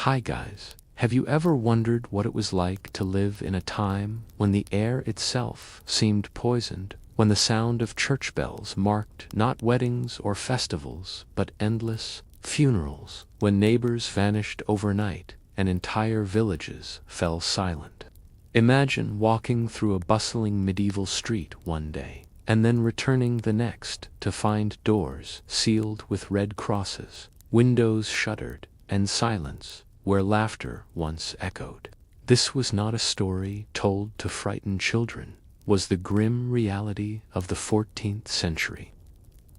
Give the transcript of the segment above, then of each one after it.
Hi guys, have you ever wondered what it was like to live in a time when the air itself seemed poisoned, when the sound of church bells marked not weddings or festivals, but endless funerals, when neighbors vanished overnight and entire villages fell silent? Imagine walking through a bustling medieval street one day, and then returning the next to find doors sealed with red crosses, windows shuttered, and silence where laughter once echoed. This was not a story told to frighten children, was the grim reality of the 14th century.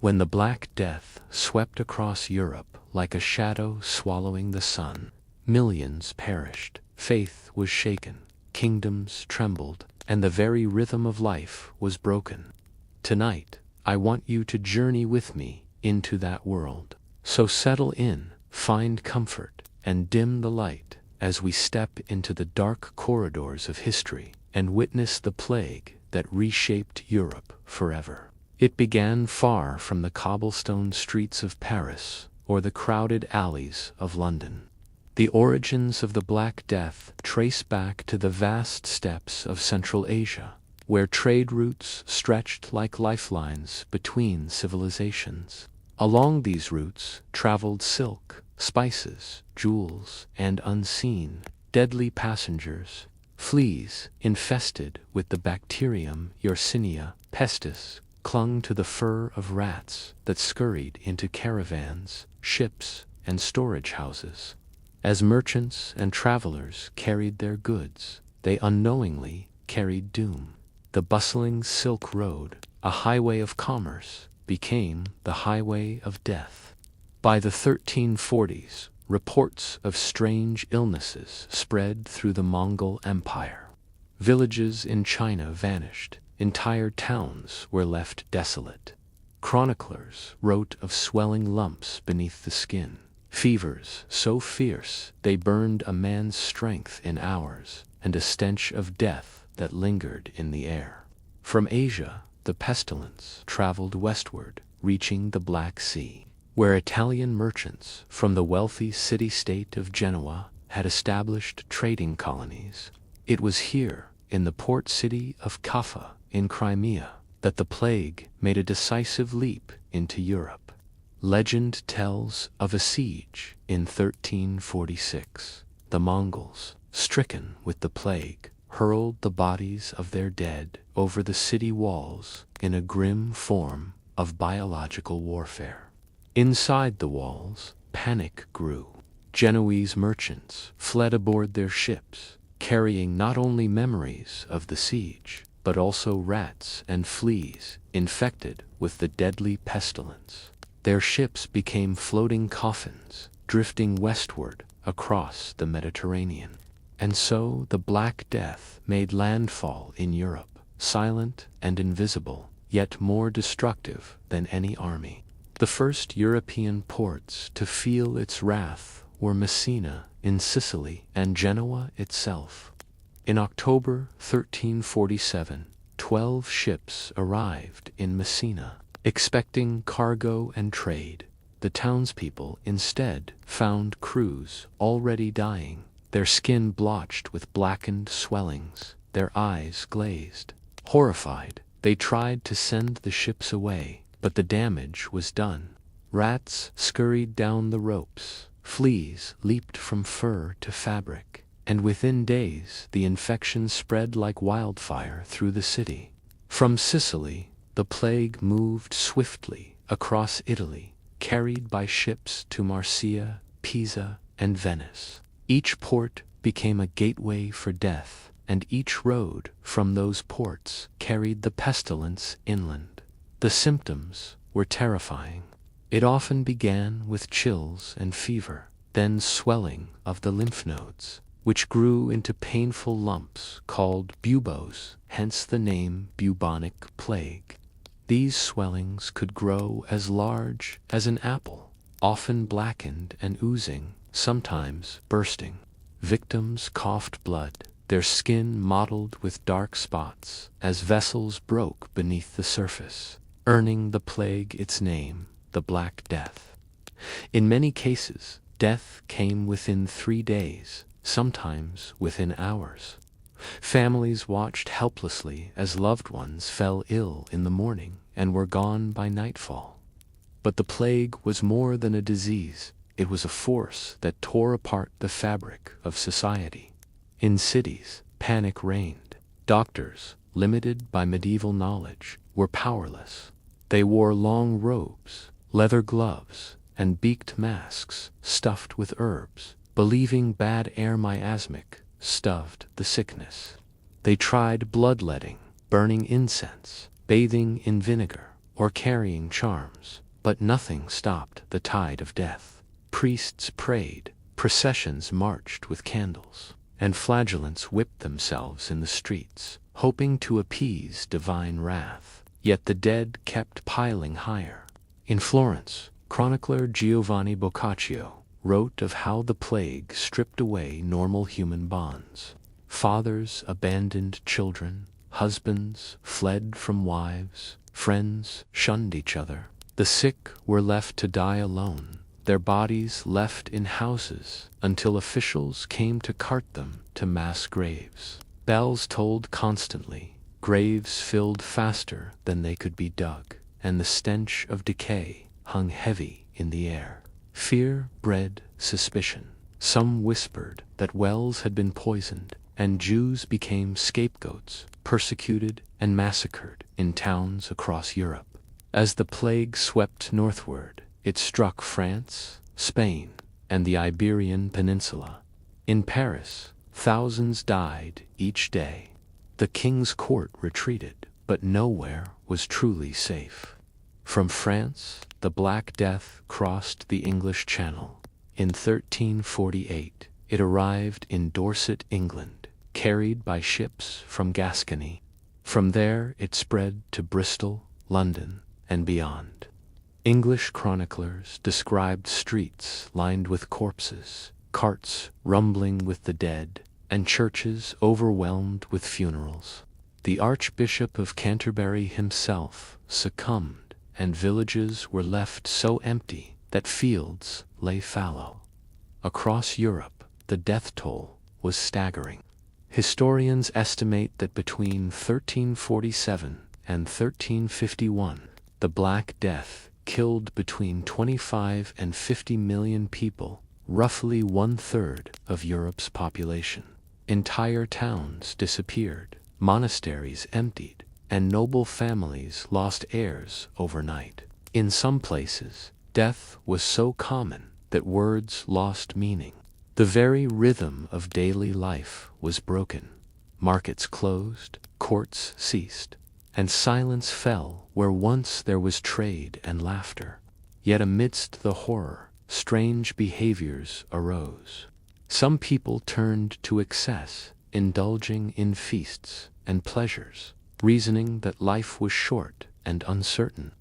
When the Black Death swept across Europe like a shadow swallowing the sun, millions perished, faith was shaken, kingdoms trembled, and the very rhythm of life was broken. Tonight, I want you to journey with me into that world. So settle in, find comfort, and dim the light as we step into the dark corridors of history and witness the plague that reshaped Europe forever. It began far from the cobblestone streets of Paris or the crowded alleys of London. The origins of the Black Death trace back to the vast steppes of Central Asia, where trade routes stretched like lifelines between civilizations. Along these routes traveled silk, spices, jewels, and unseen, deadly passengers. Fleas, infested with the bacterium Yersinia pestis, clung to the fur of rats that scurried into caravans, ships, and storage houses. As merchants and travelers carried their goods, they unknowingly carried doom. The bustling Silk Road, a highway of commerce, became the highway of death. By the 1340s, reports of strange illnesses spread through the Mongol Empire. Villages in China vanished, entire towns were left desolate. Chroniclers wrote of swelling lumps beneath the skin, fevers so fierce they burned a man's strength in hours, and a stench of death that lingered in the air. From Asia, the pestilence traveled westward, reaching the Black Sea, where Italian merchants from the wealthy city-state of Genoa had established trading colonies. It was here, in the port city of Kaffa in Crimea, that the plague made a decisive leap into Europe. Legend tells of a siege in 1346. The Mongols, stricken with the plague, hurled the bodies of their dead over the city walls in a grim form of biological warfare. Inside the walls, panic grew. Genoese merchants fled aboard their ships, carrying not only memories of the siege, but also rats and fleas infected with the deadly pestilence. Their ships became floating coffins, drifting westward across the Mediterranean. And so the Black Death made landfall in Europe, silent and invisible, yet more destructive than any army. The first European ports to feel its wrath were Messina in Sicily and Genoa itself. In October 1347, 12 ships arrived in Messina, expecting cargo and trade. The townspeople instead found crews already dying, their skin blotched with blackened swellings, their eyes glazed. Horrified, they tried to send the ships away, but the damage was done. Rats scurried down the ropes, fleas leaped from fur to fabric, and within days the infection spread like wildfire through the city. From Sicily, the plague moved swiftly across Italy, carried by ships to Marseille, Pisa, and Venice. Each port became a gateway for death, and each road from those ports carried the pestilence inland. The symptoms were terrifying. It often began with chills and fever, then swelling of the lymph nodes, which grew into painful lumps called buboes, hence the name bubonic plague. These swellings could grow as large as an apple, often blackened and oozing, sometimes bursting. Victims coughed blood, their skin mottled with dark spots as vessels broke beneath the surface, earning the plague its name, the Black Death. In many cases, Death came within 3 days, sometimes within hours. Families watched helplessly as loved ones fell ill in the morning and were gone by nightfall. But the plague was more than a disease. It was a force that tore apart the fabric of society. In cities, panic reigned. Doctors, limited by medieval knowledge, were powerless. They wore long robes, leather gloves, and beaked masks stuffed with herbs, believing bad air miasmic stuffed the sickness. They tried bloodletting, burning incense, bathing in vinegar, or carrying charms, but nothing stopped the tide of death. Priests prayed, processions marched with candles, and flagellants whipped themselves in the streets, hoping to appease divine wrath. Yet the dead kept piling higher. In Florence, chronicler Giovanni Boccaccio wrote of how the plague stripped away normal human bonds. Fathers abandoned children, husbands fled from wives, friends shunned each other. The sick were left to die alone, their bodies left in houses until officials came to cart them to mass graves. Bells tolled constantly, graves filled faster than they could be dug, and the stench of decay hung heavy in the air. Fear bred suspicion. Some whispered that wells had been poisoned, and Jews became scapegoats, persecuted and massacred in towns across Europe. As the plague swept northward, it struck France, Spain, and the Iberian Peninsula. In Paris, thousands died each day. The king's court retreated, but nowhere was truly safe. From France, the Black Death crossed the English Channel. In 1348, it arrived in Dorset, England, carried by ships from Gascony. From there it spread to Bristol, London, and beyond. English chroniclers described streets lined with corpses, carts rumbling with the dead, and churches overwhelmed with funerals. The Archbishop of Canterbury himself succumbed, and villages were left so empty that fields lay fallow. Across Europe, the death toll was staggering. Historians estimate that between 1347 and 1351, the Black Death killed between 25 and 50 million people, roughly 1/3 of Europe's population. Entire towns disappeared, monasteries emptied, and noble families lost heirs overnight. In some places, death was so common that words lost meaning. The very rhythm of daily life was broken. Markets closed, courts ceased, and silence fell where once there was trade and laughter. Yet amidst the horror, strange behaviors arose. Some people turned to excess, indulging in feasts and pleasures, reasoning that life was short and uncertain.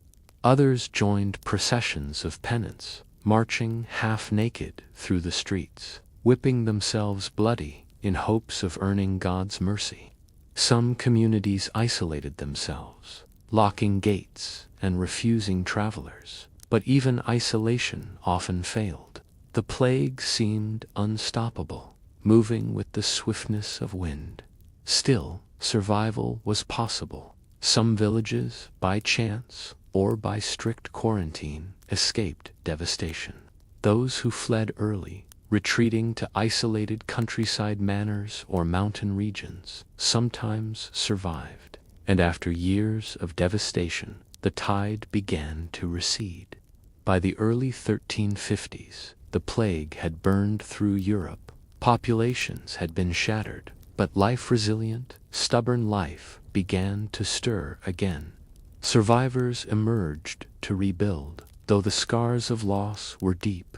Others joined processions of penance, marching half-naked through the streets, whipping themselves bloody in hopes of earning God's mercy. Some communities isolated themselves, locking gates and refusing travelers, but even isolation often failed. The plague seemed unstoppable, moving with the swiftness of wind. Still, survival was possible. Some villages, by chance or by strict quarantine, escaped devastation. Those who fled early, retreating to isolated countryside manors or mountain regions, sometimes survived. And after years of devastation, the tide began to recede. By the early 1350s, the plague had burned through Europe. Populations had been shattered, but life-resilient, stubborn life began to stir again. Survivors emerged to rebuild, though the scars of loss were deep.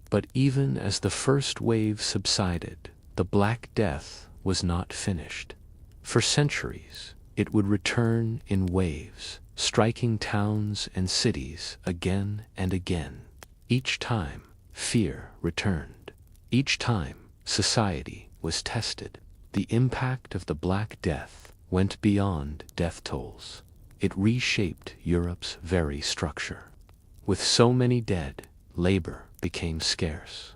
But even as the first wave subsided, the Black Death was not finished. For centuries, it would return in waves, striking towns and cities again and again. Each time, fear returned. Each time, society was tested. The impact of the Black Death went beyond death tolls. It reshaped Europe's very structure. With so many dead, labor became scarce.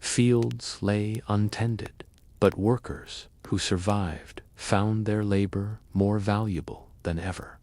Fields lay untended, but workers who survived found their labor more valuable than ever.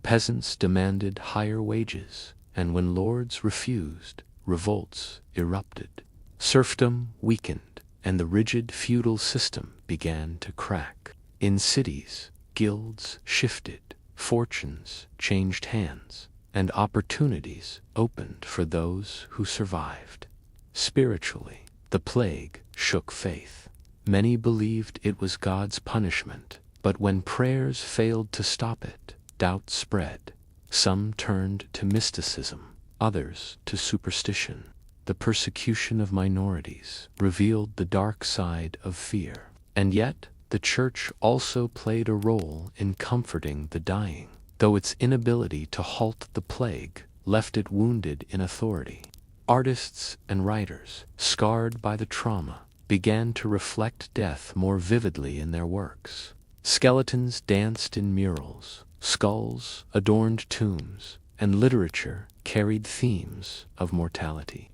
Peasants demanded higher wages, and when lords refused, revolts erupted. Serfdom weakened, and the rigid feudal system began to crack. In cities, guilds shifted, fortunes changed hands, and opportunities opened for those who survived. Spiritually, the plague shook faith. Many believed it was God's punishment, but when prayers failed to stop it, doubt spread. Some turned to mysticism, others to superstition. The persecution of minorities revealed the dark side of fear. And yet, the Church also played a role in comforting the dying, though its inability to halt the plague left it wounded in authority. Artists and writers, scarred by the trauma, began to reflect death more vividly in their works. Skeletons danced in murals, skulls adorned tombs, and literature carried themes of mortality.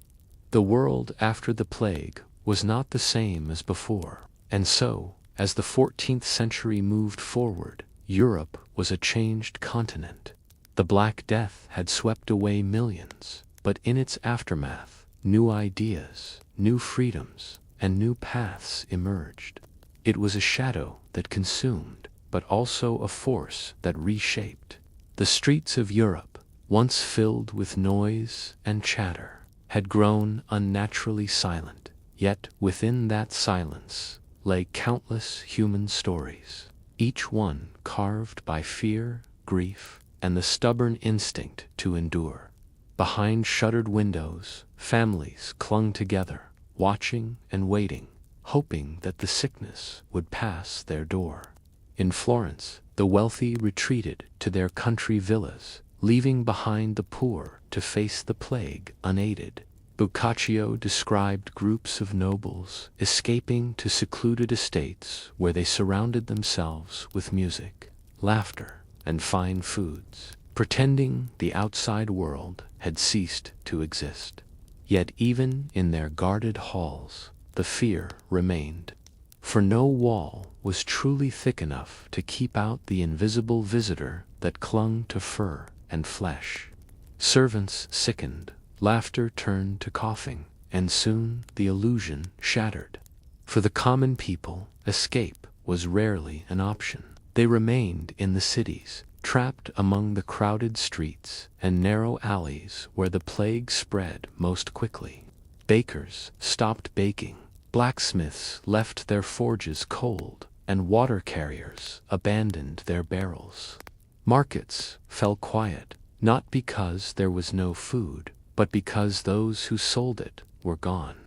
The world after the plague was not the same as before, and so, as the 14th century moved forward, Europe was a changed continent. The Black Death had swept away millions, but in its aftermath, new ideas, new freedoms, and new paths emerged. It was a shadow that consumed, but also a force that reshaped. The streets of Europe, once filled with noise and chatter, had grown unnaturally silent, yet within that silence lay countless human stories, each one carved by fear, grief, and the stubborn instinct to endure. Behind shuttered windows, families clung together, watching and waiting, hoping that the sickness would pass their door. In Florence, the wealthy retreated to their country villas, leaving behind the poor to face the plague unaided. Boccaccio described groups of nobles escaping to secluded estates where they surrounded themselves with music, laughter, and fine foods, pretending the outside world had ceased to exist. Yet even in their guarded halls, the fear remained, for no wall was truly thick enough to keep out the invisible visitor that clung to fur and flesh. Servants sickened, laughter turned to coughing, and soon the illusion shattered. For the common people, escape was rarely an option. They remained in the cities, trapped among the crowded streets and narrow alleys where the plague spread most quickly. Bakers stopped baking, blacksmiths left their forges cold, and water carriers abandoned their barrels. Markets fell quiet, not because there was no food, but because those who sold it were gone.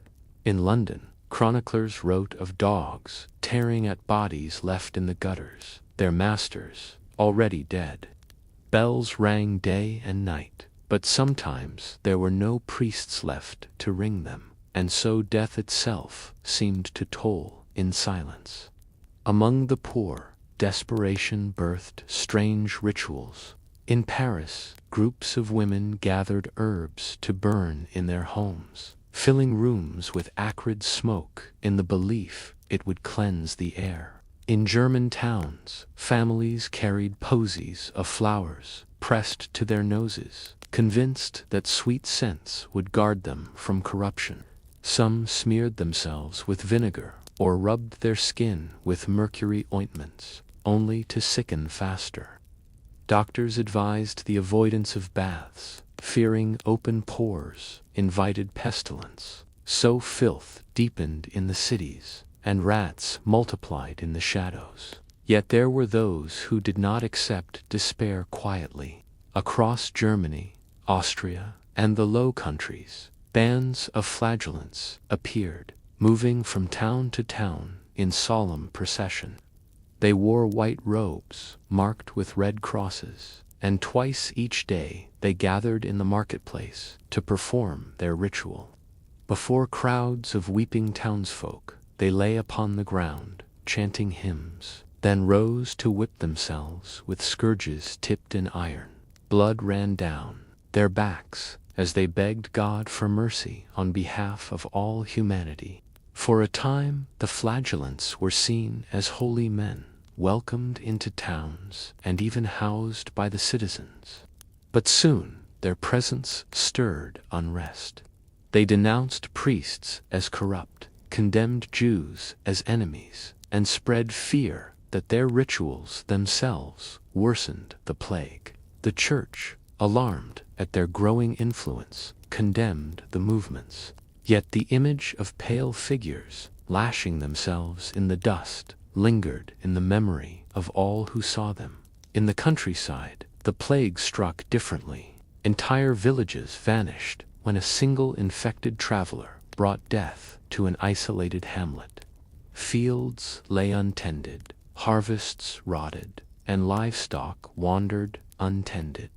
In London, chroniclers wrote of dogs tearing at bodies left in the gutters, their masters already dead. Bells rang day and night, but sometimes there were no priests left to ring them, and so death itself seemed to toll in silence. Among the poor, desperation birthed strange rituals. In Paris, groups of women gathered herbs to burn in their homes, filling rooms with acrid smoke in the belief it would cleanse the air. In German towns, families carried posies of flowers pressed to their noses, convinced that sweet scents would guard them from corruption. Some smeared themselves with vinegar or rubbed their skin with mercury ointments, only to sicken faster. Doctors advised the avoidance of baths, fearing open pores invited pestilence. So filth deepened in the cities, and rats multiplied in the shadows. Yet there were those who did not accept despair quietly. Across Germany, Austria, and the Low Countries, bands of flagellants appeared, moving from town to town in solemn procession. They wore white robes marked with red crosses, and twice each day they gathered in the marketplace to perform their ritual. Before crowds of weeping townsfolk, they lay upon the ground, chanting hymns, then rose to whip themselves with scourges tipped in iron. Blood ran down their backs as they begged God for mercy on behalf of all humanity. For a time, the flagellants were seen as holy men, welcomed into towns and even housed by the citizens. But soon their presence stirred unrest. They denounced priests as corrupt, condemned Jews as enemies, and spread fear that their rituals themselves worsened the plague. The Church, alarmed at their growing influence, condemned the movements. Yet the image of pale figures, lashing themselves in the dust, lingered in the memory of all who saw them. In the countryside, the plague struck differently. Entire villages vanished when a single infected traveler brought death to an isolated hamlet. Fields lay untended, harvests rotted, and livestock wandered untended.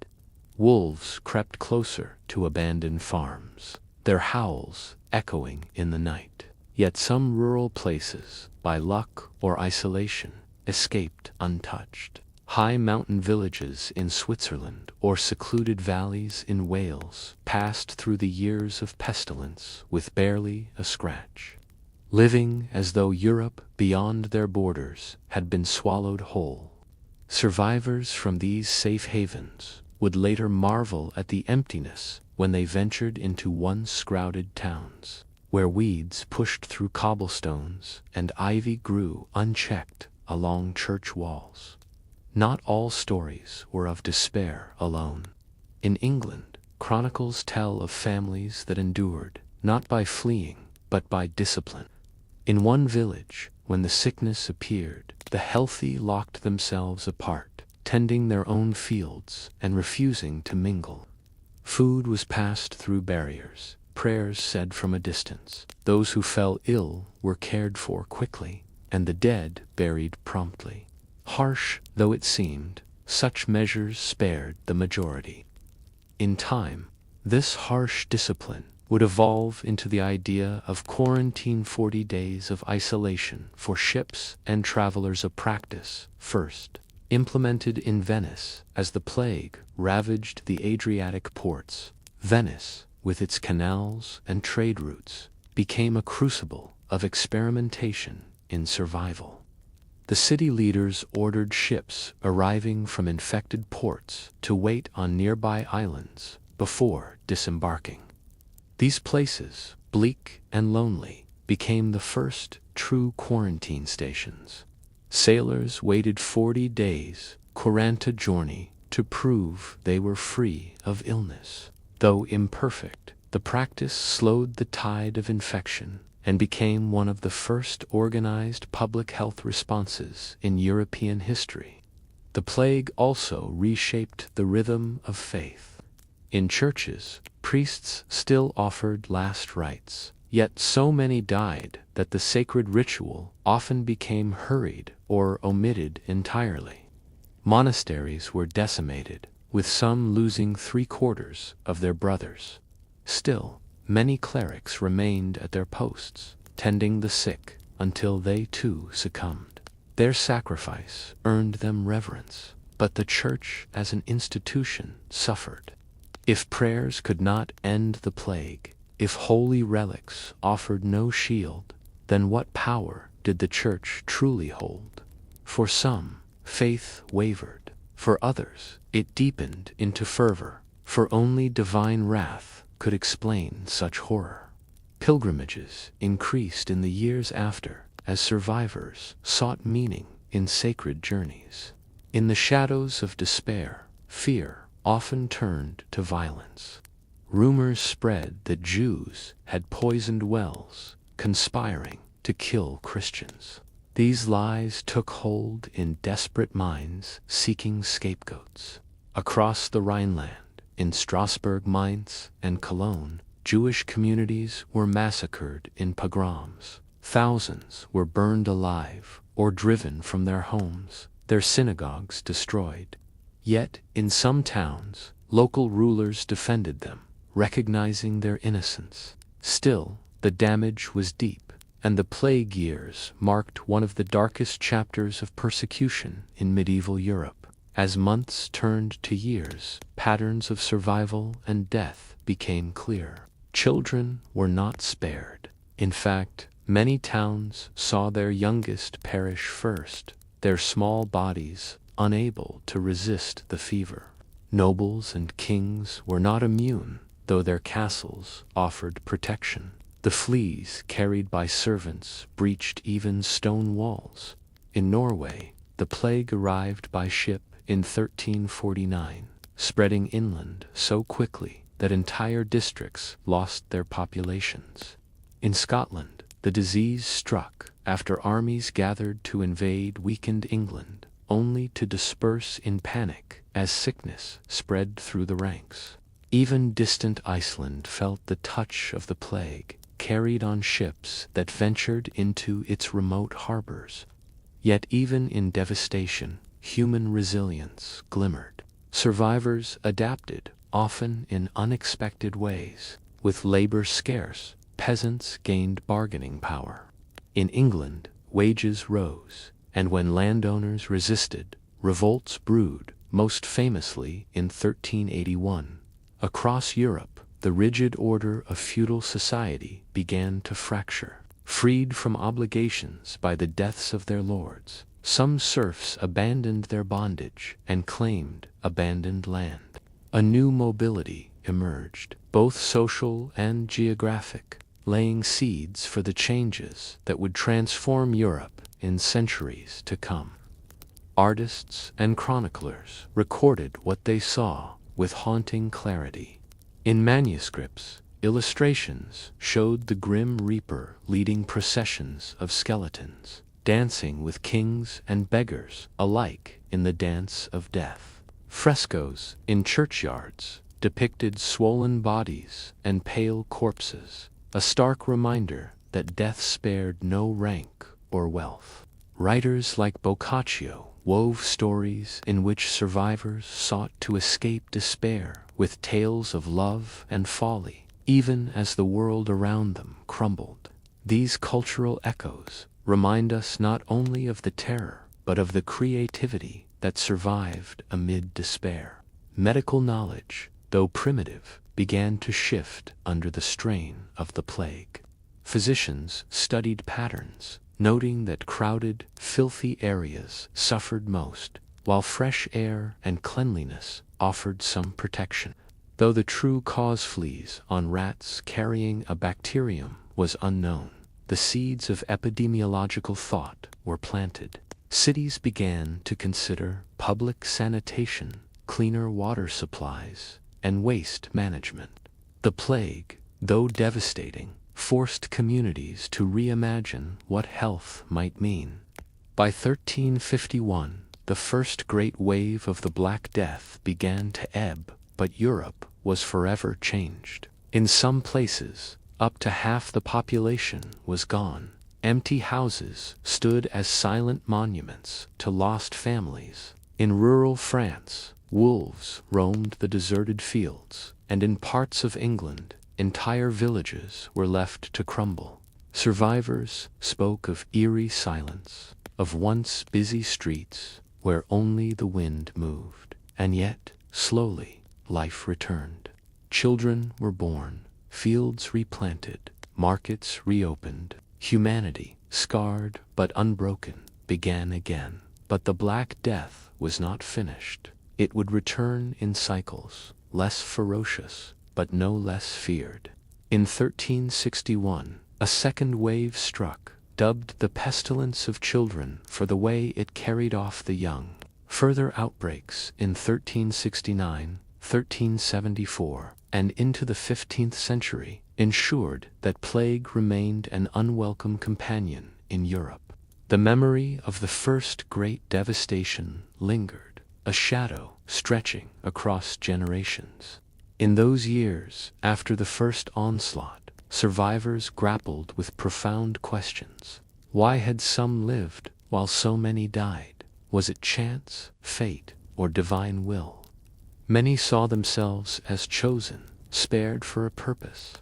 Wolves crept closer to abandoned farms, their howls echoing in the night. Yet some rural places, by luck or isolation, escaped untouched. High mountain villages in Switzerland or secluded valleys in Wales passed through the years of pestilence with barely a scratch, living as though Europe beyond their borders had been swallowed whole. Survivors from these safe havens would later marvel at the emptiness when they ventured into once crowded towns, where weeds pushed through cobblestones and ivy grew unchecked along church walls. Not all stories were of despair alone. In England, chronicles tell of families that endured, not by fleeing, but by discipline. In one village, when the sickness appeared, the healthy locked themselves apart, tending their own fields and refusing to mingle. Food was passed through barriers, prayers said from a distance. Those who fell ill were cared for quickly, and the dead buried promptly. Harsh though it seemed, such measures spared the majority. In time, this harsh discipline would evolve into the idea of quarantine 40 days of isolation for ships and travelers, a practice first implemented in Venice as the plague ravaged the Adriatic ports. Venice, with its canals and trade routes, became a crucible of experimentation in survival. The city leaders ordered ships arriving from infected ports to wait on nearby islands before disembarking. These places, bleak and lonely, became the first true quarantine stations. Sailors waited 40 days, 40 giorni, to prove they were free of illness. Though imperfect, the practice slowed the tide of infection and became one of the first organized public health responses in European history. The plague also reshaped the rhythm of faith. In churches, priests still offered last rites, yet so many died that the sacred ritual often became hurried or omitted entirely. Monasteries were decimated, with some losing 3/4 of their brothers. Still, many clerics remained at their posts, tending the sick until they too succumbed. Their sacrifice earned them reverence, but the Church as an institution suffered. If prayers could not end the plague, if holy relics offered no shield, then what power did the Church truly hold? For some, faith wavered. For others, it deepened into fervor, for only divine wrath could explain such horror. Pilgrimages increased in the years after, as survivors sought meaning in sacred journeys. In the shadows of despair, fear often turned to violence. Rumors spread that Jews had poisoned wells, conspiring to kill Christians. These lies took hold in desperate minds seeking scapegoats. Across the Rhineland, in Strasbourg, Mainz, and Cologne, Jewish communities were massacred in pogroms. Thousands were burned alive or driven from their homes, their synagogues destroyed. Yet, in some towns, local rulers defended them, recognizing their innocence. Still, the damage was deep, and the plague years marked one of the darkest chapters of persecution in medieval Europe. As months turned to years, patterns of survival and death became clear. Children were not spared. In fact, many towns saw their youngest perish first, their small bodies unable to resist the fever. Nobles and kings were not immune, though their castles offered protection. The fleas carried by servants breached even stone walls. In Norway, the plague arrived by ship in 1349, spreading inland so quickly that entire districts lost their populations. In Scotland, the disease struck after armies gathered to invade weakened England, only to disperse in panic as sickness spread through the ranks. Even distant Iceland felt the touch of the plague, carried on ships that ventured into its remote harbors. Yet even in devastation, human resilience glimmered. Survivors adapted, often in unexpected ways. With labor scarce, peasants gained bargaining power. In England, wages rose, and when landowners resisted, revolts brewed, most famously in 1381. Across Europe, the rigid order of feudal society began to fracture. Freed from obligations by the deaths of their lords, some serfs abandoned their bondage and claimed abandoned land. A new mobility emerged, both social and geographic, laying seeds for the changes that would transform Europe in centuries to come. Artists and chroniclers recorded what they saw with haunting clarity. In manuscripts, illustrations showed the grim reaper leading processions of skeletons, dancing with kings and beggars alike in the dance of death. Frescoes in churchyards depicted swollen bodies and pale corpses, a stark reminder that death spared no rank or wealth. Writers like Boccaccio wove stories in which survivors sought to escape despair with tales of love and folly, even as the world around them crumbled. These cultural echoes remind us not only of the terror, but of the creativity that survived amid despair. Medical knowledge, though primitive, began to shift under the strain of the plague. Physicians studied patterns, noting that crowded, filthy areas suffered most, while fresh air and cleanliness offered some protection. Though the true cause fleas on rats carrying a bacterium was unknown, the seeds of epidemiological thought were planted. Cities began to consider public sanitation, cleaner water supplies, and waste management. The plague, though devastating, forced communities to reimagine what health might mean. By 1351, the first great wave of the Black Death began to ebb, but Europe was forever changed. In some places, up to half the population was gone. Empty houses stood as silent monuments to lost families. In rural France, wolves roamed the deserted fields, and in parts of England, entire villages were left to crumble. Survivors spoke of eerie silence, of once busy streets where only the wind moved. And yet, slowly, life returned. Children were born, fields replanted, markets reopened. Humanity, scarred but unbroken, began again. But the Black Death was not finished. It would return in cycles, less ferocious, but no less feared. In 1361, a second wave struck, dubbed the pestilence of children for the way it carried off the young. Further outbreaks in 1369, 1374, and into the 15th century ensured that plague remained an unwelcome companion in Europe. The memory of the first great devastation lingered, a shadow stretching across generations. In those years, after the first onslaught, survivors grappled with profound questions. Why had some lived while so many died? Was it chance, fate, or divine will? Many saw themselves as chosen, spared for a purpose.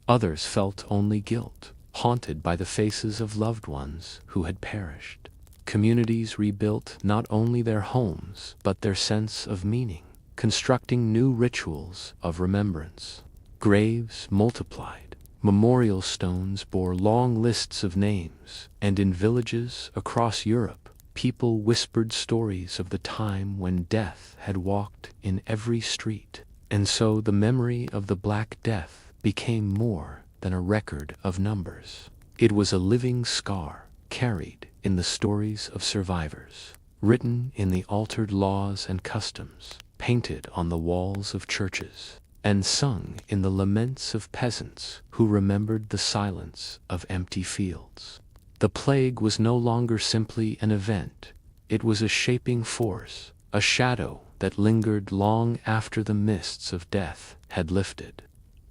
Others felt only guilt, haunted by the faces of loved ones who had perished. communities rebuilt not only their homes but their sense of meaning, constructing new rituals of remembrance. Graves multiplied, memorial stones bore long lists of names, and in villages across Europe, people whispered stories of the time when death had walked in every street. And so the memory of the Black Death became more than a record of numbers. It was a living scar, carried in the stories of survivors, written in the altered laws and customs, painted on the walls of churches, and sung in the laments of peasants who remembered the silence of empty fields. The plague was no longer simply an event. It was a shaping force, a shadow that lingered long after the mists of death had lifted.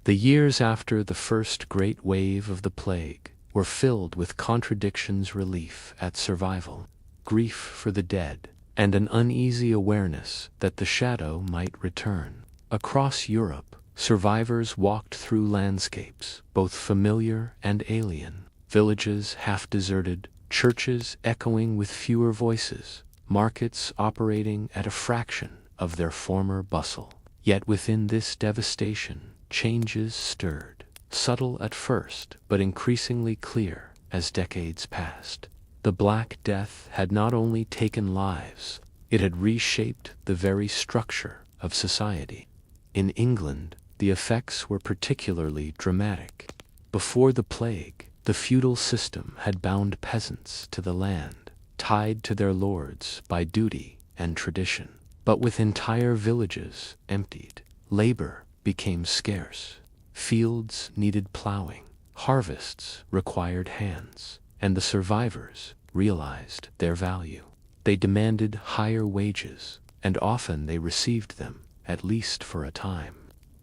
The years after the first great wave of the plague were filled with contradictions, relief at survival, grief for the dead, and an uneasy awareness that the shadow might return. Across Europe, survivors walked through landscapes, both familiar and alien, villages half deserted, churches echoing with fewer voices, markets operating at a fraction of their former bustle. Yet within this devastation, changes stirred, subtle at first but increasingly clear as decades passed. The Black Death had not only taken lives, it had reshaped the very structure of society. In England, the effects were particularly dramatic. Before the plague, the feudal system had bound peasants to the land, tied to their lords by duty and tradition. But with entire villages emptied, labor became scarce. Fields needed plowing, harvests required hands, and the survivors realized their value. They demanded higher wages, and often they received them, at least for a time.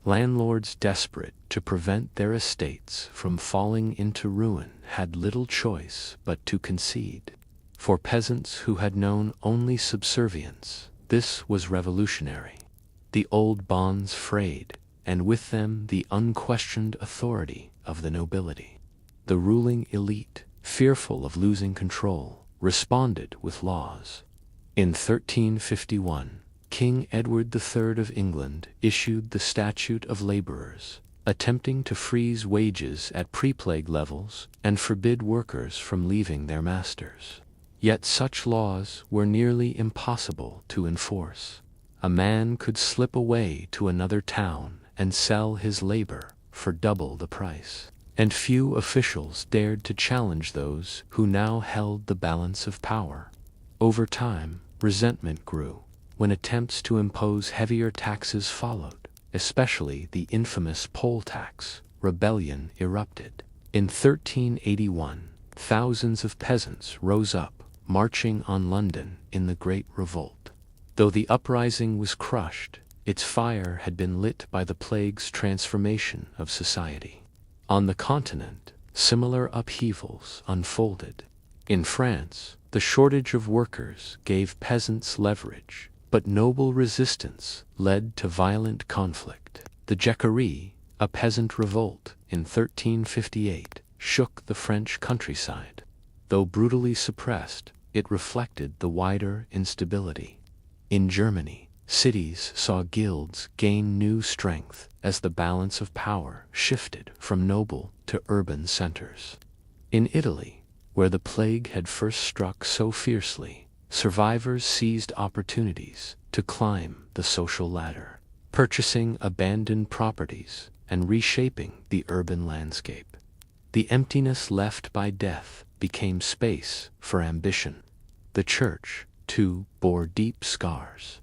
Landlords desperate to prevent their estates from falling into ruin had little choice but to concede. For peasants who had known only subservience, this was revolutionary. The old bonds frayed, and with them the unquestioned authority of the nobility. The ruling elite, fearful of losing control, responded with laws. In 1351, King Edward III of England issued the Statute of Labourers, attempting to freeze wages at pre-plague levels and forbid workers from leaving their masters. Yet such laws were nearly impossible to enforce. A man could slip away to another town and sell his labor for double the price, and few officials dared to challenge those who now held the balance of power. Over time, resentment grew when attempts to impose heavier taxes followed, especially the infamous poll tax. Rebellion erupted. In 1381, thousands of peasants rose up, marching on London in the Great Revolt. Though the uprising was crushed, its fire had been lit by the plague's transformation of society. On the continent, similar upheavals unfolded. In France, the shortage of workers gave peasants leverage, but noble resistance led to violent conflict. The Jacquerie, a peasant revolt in 1358, shook the French countryside. Though brutally suppressed, it reflected the wider instability. In Germany, cities saw guilds gain new strength as the balance of power shifted from noble to urban centers. In Italy, where the plague had first struck so fiercely, survivors seized opportunities to climb the social ladder, purchasing abandoned properties and reshaping the urban landscape. The emptiness left by death became space for ambition. The church, too, bore deep scars.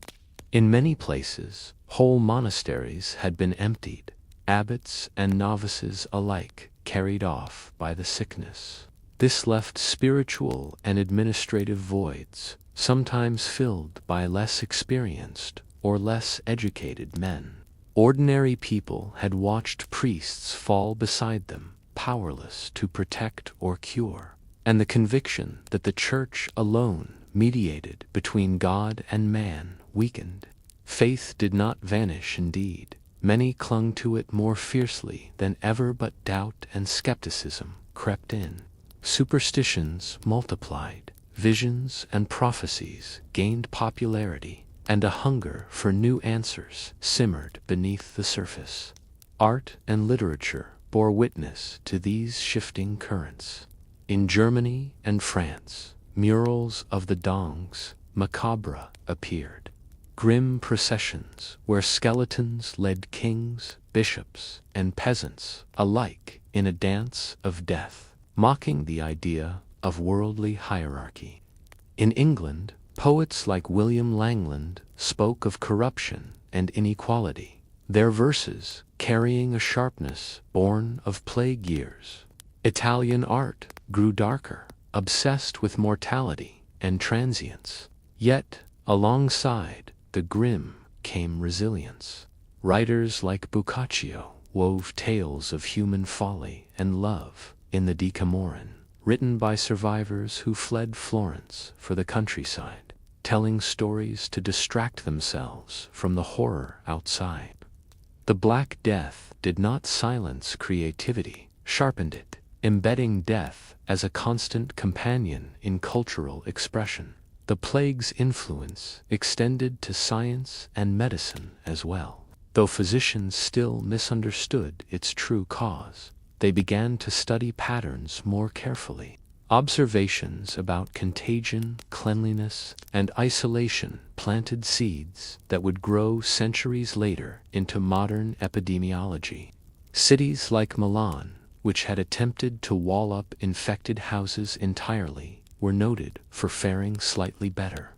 In many places, whole monasteries had been emptied, abbots and novices alike carried off by the sickness. This left spiritual and administrative voids, sometimes filled by less experienced or less educated men. Ordinary people had watched priests fall beside them, powerless to protect or cure, and the conviction that the church alone mediated between God and man weakened. Faith did not vanish indeed. Many clung to it more fiercely than ever, but doubt and skepticism crept in. Superstitions multiplied, visions and prophecies gained popularity, and a hunger for new answers simmered beneath the surface. Art and literature bore witness to these shifting currents. In Germany and France, murals of the Danse Macabre appeared. Grim processions where skeletons led kings, bishops, and peasants alike in a dance of death, mocking the idea of worldly hierarchy. In England, poets like William Langland spoke of corruption and inequality, their verses carrying a sharpness born of plague years. Italian art grew darker, obsessed with mortality and transience. Yet, alongside the grim came resilience. Writers like Boccaccio wove tales of human folly and love in the Decameron, written by survivors who fled Florence for the countryside, telling stories to distract themselves from the horror outside. The Black Death did not silence creativity, sharpened it, embedding death as a constant companion in cultural expression. The plague's influence extended to science and medicine as well. Though physicians still misunderstood its true cause, they began to study patterns more carefully. Observations about contagion, cleanliness, and isolation planted seeds that would grow centuries later into modern epidemiology. Cities like Milan, which had attempted to wall up infected houses entirely, were noted for faring slightly better.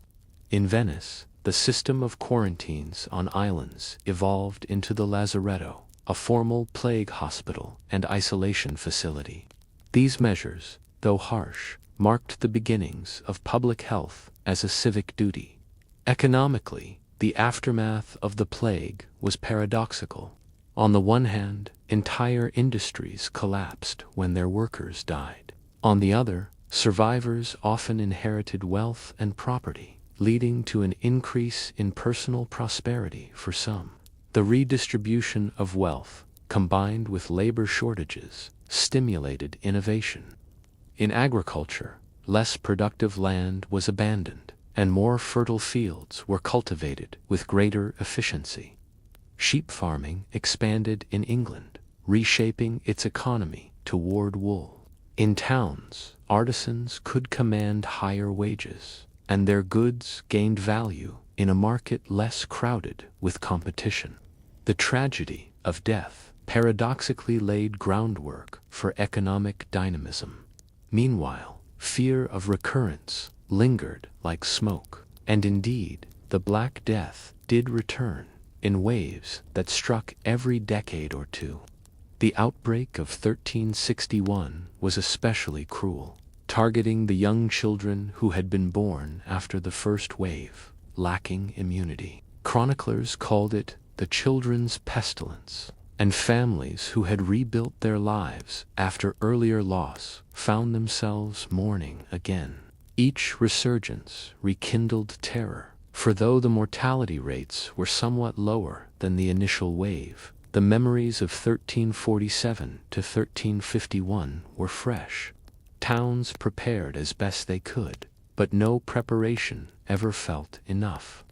In Venice, the system of quarantines on islands evolved into the lazaretto, a formal plague hospital and isolation facility. These measures, though harsh, marked the beginnings of public health as a civic duty. Economically, the aftermath of the plague was paradoxical. On the one hand, entire industries collapsed when their workers died. On the other, survivors often inherited wealth and property, leading to an increase in personal prosperity for some. The redistribution of wealth, combined with labor shortages, stimulated innovation. In agriculture, less productive land was abandoned, and more fertile fields were cultivated with greater efficiency. Sheep farming expanded in England, reshaping its economy toward wool. In towns, artisans could command higher wages, and their goods gained value in a market less crowded with competition. The tragedy of death paradoxically laid groundwork for economic dynamism. Meanwhile, fear of recurrence lingered like smoke, and indeed, the Black Death did return in waves that struck every decade or two. The outbreak of 1361 was especially cruel, targeting the young children who had been born after the first wave, lacking immunity. Chroniclers called it the children's pestilence, and families who had rebuilt their lives after earlier loss found themselves mourning again. Each resurgence rekindled terror, for though the mortality rates were somewhat lower than the initial wave, the memories of 1347 to 1351 were fresh. Towns prepared as best they could, but no preparation ever felt enough.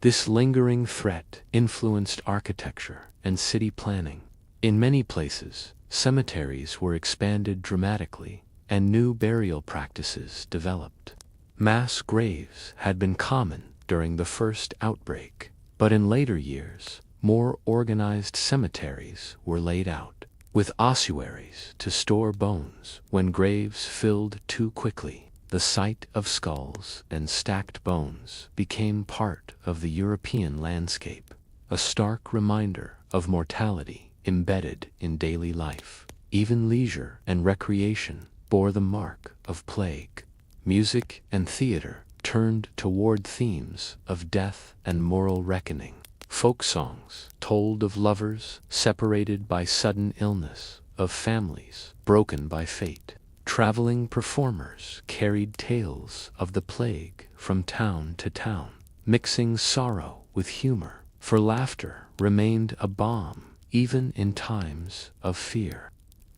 This lingering threat influenced architecture and city planning. In many places, cemeteries were expanded dramatically, and new burial practices developed. Mass graves had been common during the first outbreak, but in later years, more organized cemeteries were laid out, with ossuaries to store bones when graves filled too quickly. The sight of skulls and stacked bones became part of the European landscape, a stark reminder of mortality embedded in daily life. Even leisure and recreation bore the mark of plague. Music and theater turned toward themes of death and moral reckoning. Folk songs told of lovers separated by sudden illness, of families broken by fate. Traveling performers carried tales of the plague from town to town, mixing sorrow with humor, for laughter remained a balm even in times of fear.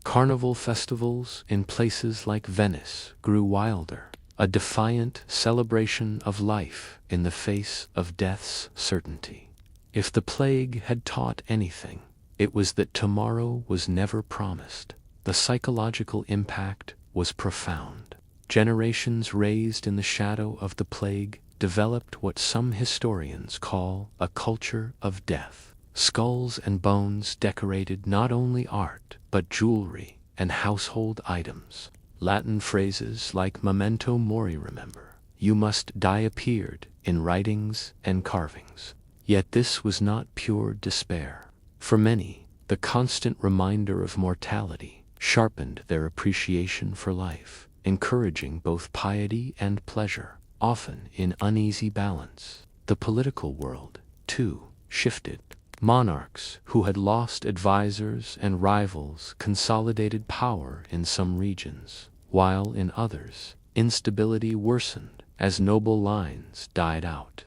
Carnival festivals in places like Venice grew wilder, a defiant celebration of life in the face of death's certainty. If the plague had taught anything, it was that tomorrow was never promised. The psychological impact was profound. Generations raised in the shadow of the plague developed what some historians call a culture of death. Skulls and bones decorated not only art, but jewelry and household items. Latin phrases like memento mori, remember, you must die, appeared in writings and carvings. Yet this was not pure despair. For many, the constant reminder of mortality sharpened their appreciation for life, encouraging both piety and pleasure, often in uneasy balance. The political world, too, shifted. Monarchs who had lost advisors and rivals consolidated power in some regions, while in others, instability worsened as noble lines died out.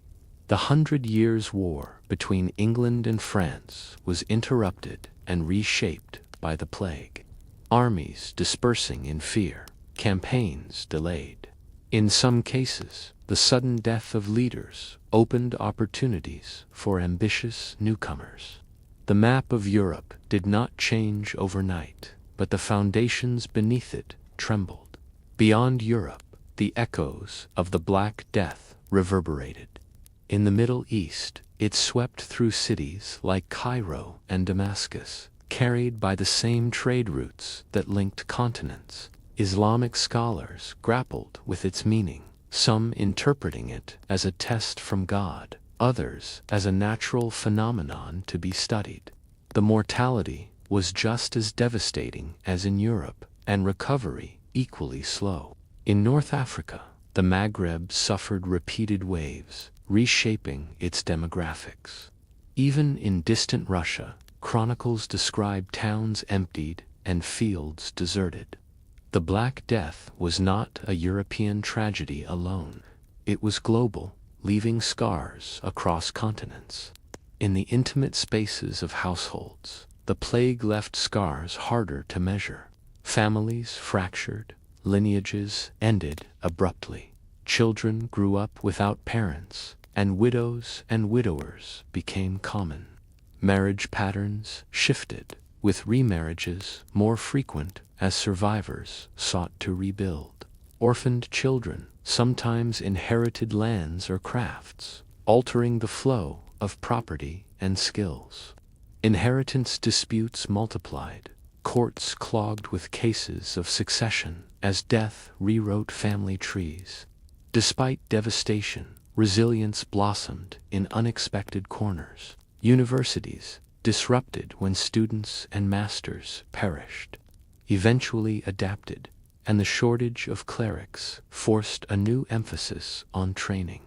The 100 Years' War between England and France was interrupted and reshaped by the plague. Armies dispersing in fear, campaigns delayed. In some cases, the sudden death of leaders opened opportunities for ambitious newcomers. The map of Europe did not change overnight, but the foundations beneath it trembled. Beyond Europe, the echoes of the Black Death reverberated. In the Middle East, it swept through cities like Cairo and Damascus, carried by the same trade routes that linked continents. Islamic scholars grappled with its meaning, some interpreting it as a test from God, others as a natural phenomenon to be studied. The mortality was just as devastating as in Europe, and recovery equally slow. In North Africa, the Maghreb suffered repeated waves, reshaping its demographics. Even in distant Russia, chronicles describe towns emptied and fields deserted. The Black Death was not a European tragedy alone. It was global, leaving scars across continents. In the intimate spaces of households, the plague left scars harder to measure. Families fractured, lineages ended abruptly. Children grew up without parents, and widows and widowers became common. Marriage patterns shifted, with remarriages more frequent as survivors sought to rebuild. Orphaned children sometimes inherited lands or crafts, altering the flow of property and skills. Inheritance disputes multiplied, courts clogged with cases of succession as death rewrote family trees. Despite devastation, resilience blossomed in unexpected corners. Universities, disrupted when students and masters perished, eventually adapted, and the shortage of clerics forced a new emphasis on training.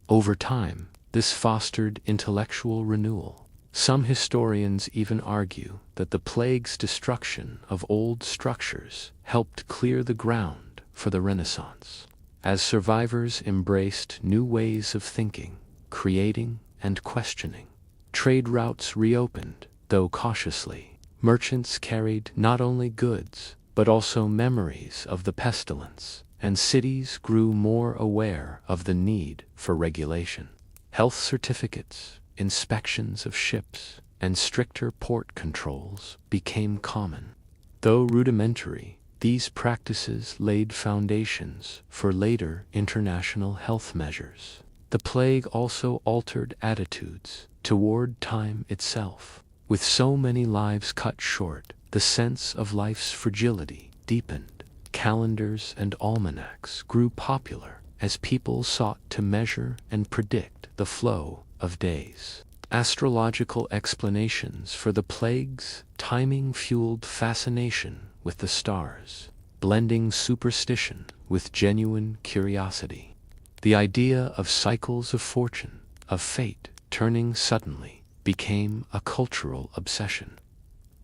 Over time, this fostered intellectual renewal. Some historians even argue that the plague's destruction of old structures helped clear the ground for the Renaissance. As survivors embraced new ways of thinking, creating, and questioning, trade routes reopened, though cautiously. Merchants carried not only goods, but also memories of the pestilence, and cities grew more aware of the need for regulation. Health certificates, inspections of ships, and stricter port controls became common. Though rudimentary, these practices laid foundations for later international health measures. The plague also altered attitudes toward time itself. With so many lives cut short, the sense of life's fragility deepened. Calendars and almanacs grew popular as people sought to measure and predict the flow of days. Astrological explanations for the plague's timing fueled fascination with the stars, blending superstition with genuine curiosity. The idea of cycles of fortune, of fate turning suddenly, became a cultural obsession.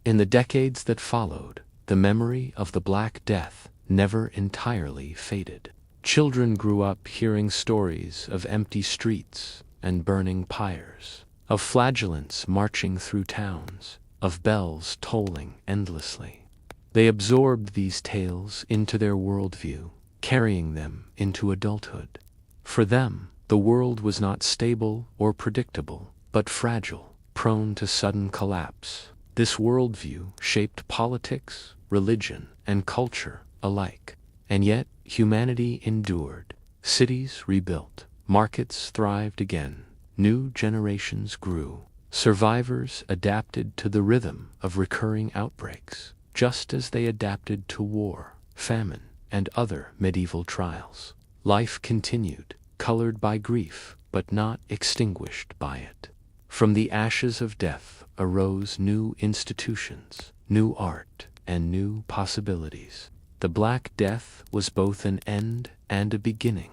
In the decades that followed, the memory of the Black Death never entirely faded. Children grew up hearing stories of empty streets and burning pyres, of flagellants marching through towns, of bells tolling endlessly. They absorbed these tales into their worldview, carrying them into adulthood. For them, the world was not stable or predictable, but fragile, prone to sudden collapse. This worldview shaped politics, religion, and culture alike. And yet, humanity endured. Cities rebuilt, markets thrived again, new generations grew. Survivors adapted to the rhythm of recurring outbreaks, just as they adapted to war, famine, and other medieval trials. Life continued, colored by grief, but not extinguished by it. From the ashes of death arose new institutions, new art, and new possibilities. The Black Death was both an end and a beginning.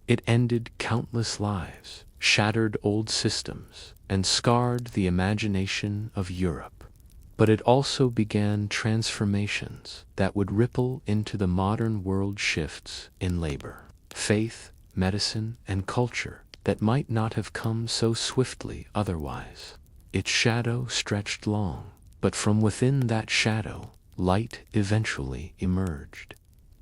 It ended countless lives, shattered old systems, and scarred the imagination of Europe. But it also began transformations that would ripple into the modern world, shifts in labor, faith, medicine, and culture that might not have come so swiftly otherwise. Its shadow stretched long, but from within that shadow, light eventually emerged.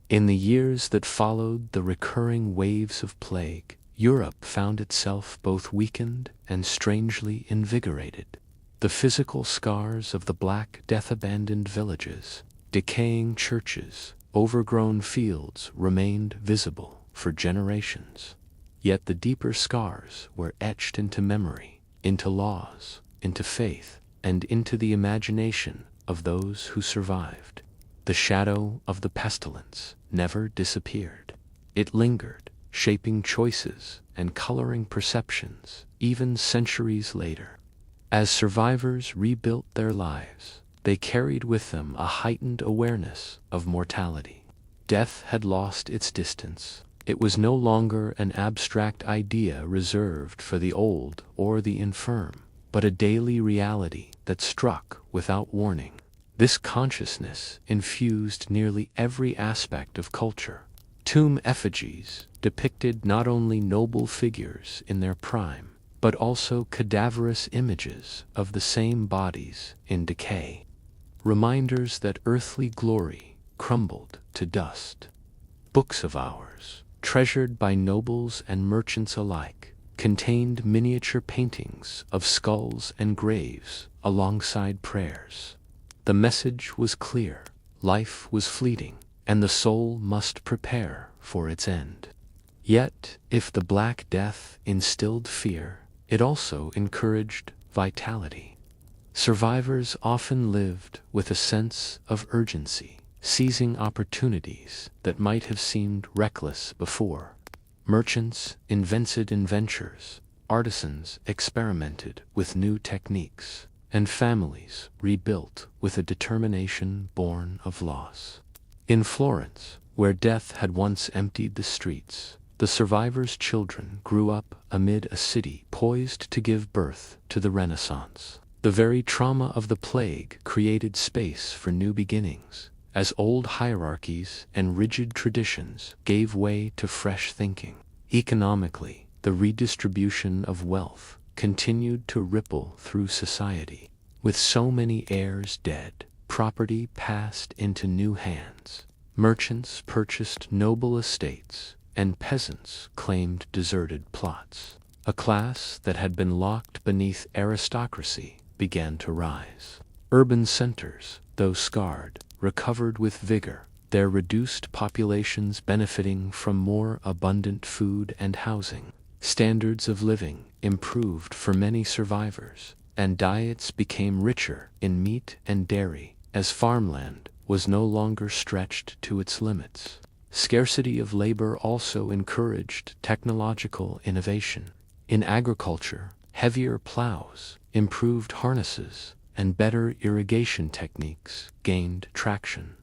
In the years that followed the recurring waves of plague, Europe found itself both weakened and strangely invigorated. The physical scars of the Black Death, abandoned villages, decaying churches, overgrown fields remained visible for generations. Yet the deeper scars were etched into memory, into laws, into faith, and into the imagination of those who survived. The shadow of the pestilence never disappeared. It lingered, shaping choices and coloring perceptions, even centuries later. As survivors rebuilt their lives, they carried with them a heightened awareness of mortality. Death had lost its distance. It was no longer an abstract idea reserved for the old or the infirm, but a daily reality that struck without warning. This consciousness infused nearly every aspect of culture. Tomb effigies depicted not only noble figures in their prime, but also cadaverous images of the same bodies in decay. Reminders that earthly glory crumbled to dust. Books of hours, treasured by nobles and merchants alike, contained miniature paintings of skulls and graves alongside prayers. The message was clear: life was fleeting, and the soul must prepare for its end. Yet, if the Black Death instilled fear, it also encouraged vitality. Survivors often lived with a sense of urgency, seizing opportunities that might have seemed reckless before. Merchants invented ventures, artisans experimented with new techniques, and families rebuilt with a determination born of loss. In Florence, where death had once emptied the streets, the survivors' children grew up amid a city poised to give birth to the Renaissance. The very trauma of the plague created space for new beginnings, as old hierarchies and rigid traditions gave way to fresh thinking. Economically, the redistribution of wealth continued to ripple through society. With so many heirs dead, property passed into new hands. Merchants purchased noble estates, and peasants claimed deserted plots. A class that had been locked beneath aristocracy began to rise. Urban centers, though scarred, recovered with vigor, their reduced populations benefiting from more abundant food and housing. Standards of living improved for many survivors, and diets became richer in meat and dairy, as farmland was no longer stretched to its limits. Scarcity of labor also encouraged technological innovation. In agriculture, heavier plows, improved harnesses, and better irrigation techniques gained traction.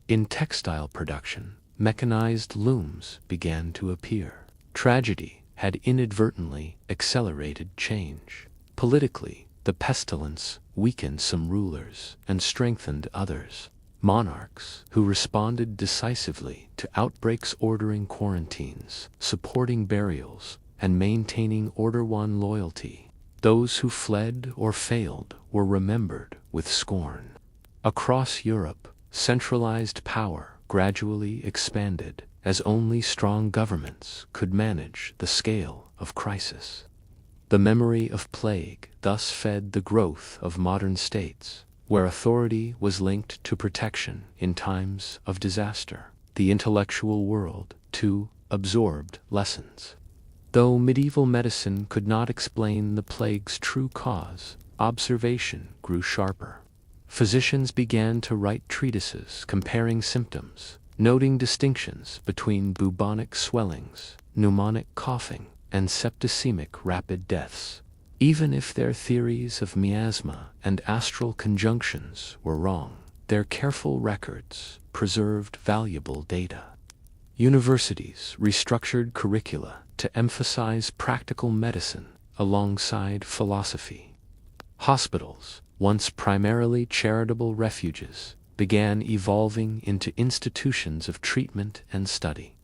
In textile production, mechanized looms began to appear. Tragedy had inadvertently accelerated change. Politically, the pestilence weakened some rulers and strengthened others. Monarchs who responded decisively to outbreaks, ordering quarantines, supporting burials, and maintaining order, won loyalty. Those who fled or failed were remembered with scorn. Across Europe, centralized power gradually expanded, as only strong governments could manage the scale of crisis. The memory of plague thus fed the growth of modern states, where authority was linked to protection in times of disaster. The intellectual world, too, absorbed lessons. Though medieval medicine could not explain the plague's true cause, observation grew sharper. Physicians began to write treatises comparing symptoms, noting distinctions between bubonic swellings, pneumonic coughing, and septicemic rapid deaths, even if their theories of miasma and astral conjunctions were wrong. Their careful records preserved valuable data. Universities restructured curricula to emphasize practical medicine alongside philosophy. Hospitals, once primarily charitable refuges, began evolving into institutions of treatment and study.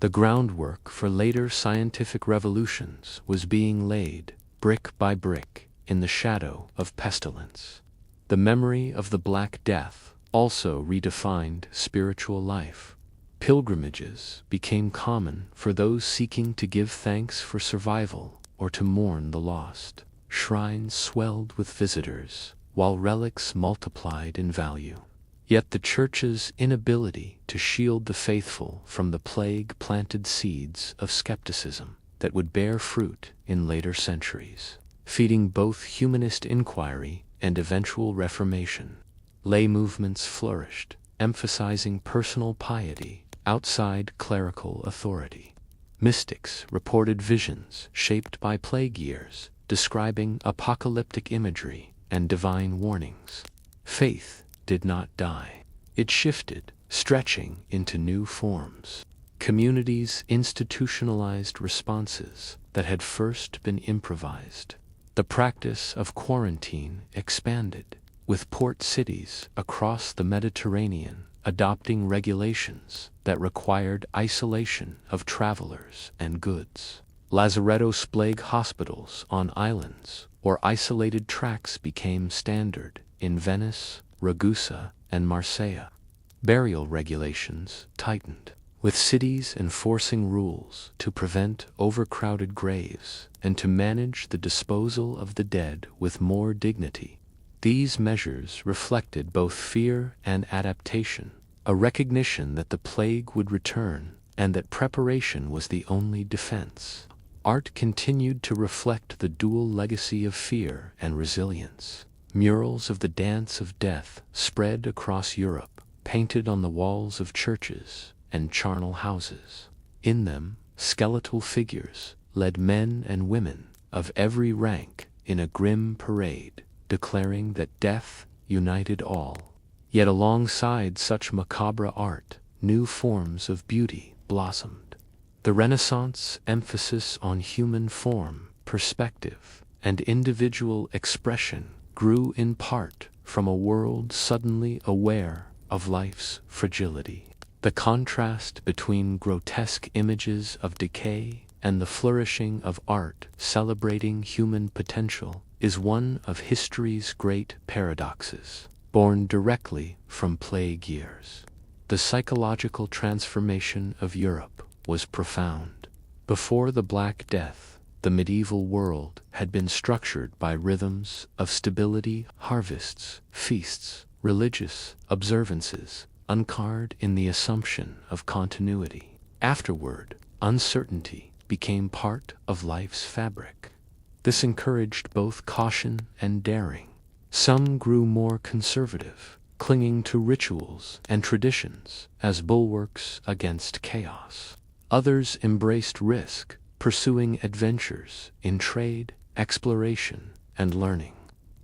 The groundwork for later scientific revolutions was being laid, brick by brick, in the shadow of pestilence. The memory of the Black Death also redefined spiritual life. Pilgrimages became common for those seeking to give thanks for survival or to mourn the lost. Shrines swelled with visitors, while relics multiplied in value. Yet the Church's inability to shield the faithful from the plague planted seeds of skepticism that would bear fruit in later centuries, feeding both humanist inquiry and eventual reformation. Lay movements flourished, emphasizing personal piety outside clerical authority. Mystics reported visions shaped by plague years, describing apocalyptic imagery and divine warnings. Faith did not die. It shifted, stretching into new forms. Communities institutionalized responses that had first been improvised. The practice of quarantine expanded, with port cities across the Mediterranean adopting regulations that required isolation of travelers and goods. Lazarettos plague hospitals on islands or isolated tracts became standard in Venice, Ragusa, and Marseille. Burial regulations tightened, with cities enforcing rules to prevent overcrowded graves and to manage the disposal of the dead with more dignity. These measures reflected both fear and adaptation, a recognition that the plague would return and that preparation was the only defense. Art continued to reflect the dual legacy of fear and resilience. Murals of the Dance of Death spread across Europe, painted on the walls of churches and charnel houses. In them, skeletal figures led men and women of every rank in a grim parade, declaring that death united all. Yet alongside such macabre art, new forms of beauty blossomed. The Renaissance emphasis on human form, perspective, and individual expression grew in part from a world suddenly aware of life's fragility. The contrast between grotesque images of decay and the flourishing of art celebrating human potential is one of history's great paradoxes, born directly from plague years. The psychological transformation of Europe was profound. Before the Black Death, the medieval world had been structured by rhythms of stability, harvests, feasts, religious observances, anchored in the assumption of continuity. Afterward, uncertainty became part of life's fabric. This encouraged both caution and daring. Some grew more conservative, clinging to rituals and traditions as bulwarks against chaos. Others embraced risk, pursuing adventures in trade, exploration, and learning.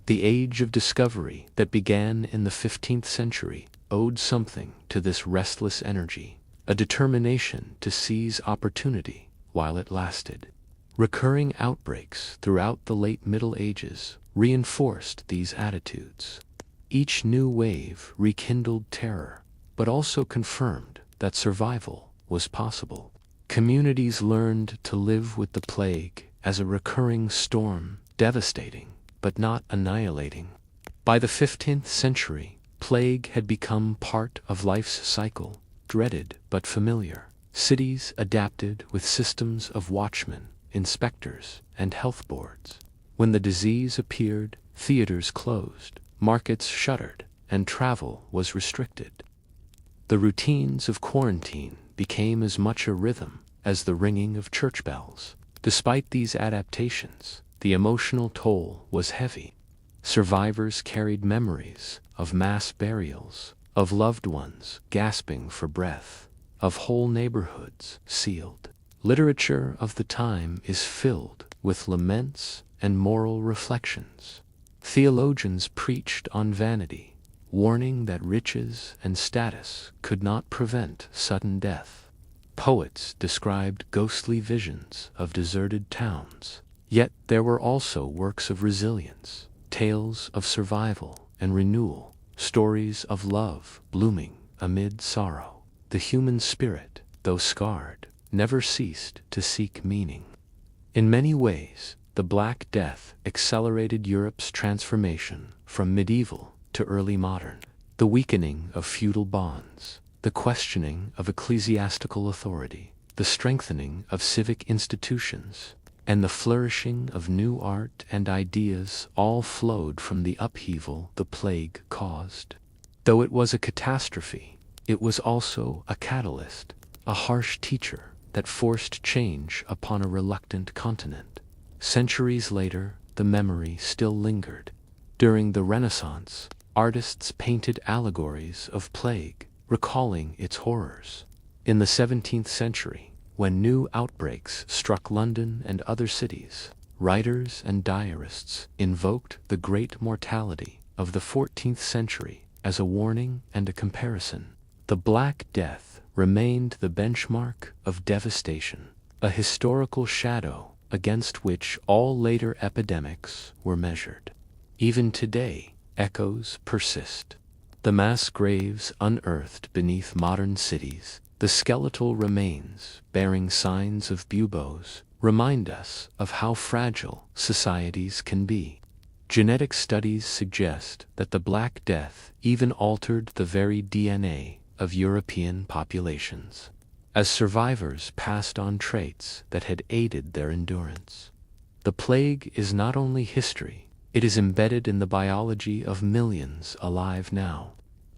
The age of discovery that began in the 15th century owed something to this restless energy, a determination to seize opportunity while it lasted. Recurring outbreaks throughout the late Middle Ages reinforced these attitudes. Each new wave rekindled terror, but also confirmed that survival was possible. Communities learned to live with the plague as a recurring storm, devastating but not annihilating. By the 15th century, plague had become part of life's cycle, dreaded but familiar. Cities adapted with systems of watchmen, inspectors, and health boards. When the disease appeared, theaters closed, markets shuttered, and travel was restricted. The routines of quarantine became as much a rhythm as the ringing of church bells. Despite these adaptations, the emotional toll was heavy. Survivors carried memories of mass burials, of loved ones gasping for breath, of whole neighborhoods sealed. Literature of the time is filled with laments and moral reflections. Theologians preached on vanity, warning that riches and status could not prevent sudden death. Poets described ghostly visions of deserted towns. Yet there were also works of resilience, tales of survival and renewal, stories of love blooming amid sorrow. The human spirit, though scarred, never ceased to seek meaning. In many ways, the Black Death accelerated Europe's transformation from medieval to early modern. The weakening of feudal bonds, the questioning of ecclesiastical authority, the strengthening of civic institutions, and the flourishing of new art and ideas all flowed from the upheaval the plague caused. Though it was a catastrophe, it was also a catalyst, a harsh teacher that forced change upon a reluctant continent. Centuries later, the memory still lingered. During the Renaissance, artists painted allegories of plague, recalling its horrors. In the 17th century, when new outbreaks struck London and other cities, writers and diarists invoked the great mortality of the 14th century as a warning and a comparison. The Black Death remained the benchmark of devastation, a historical shadow against which all later epidemics were measured. Even today, echoes persist. The mass graves unearthed beneath modern cities, the skeletal remains bearing signs of buboes, remind us of how fragile societies can be. Genetic studies suggest that the Black Death even altered the very DNA of European populations, as survivors passed on traits that had aided their endurance. The plague is not only history, it is embedded in the biology of millions alive now.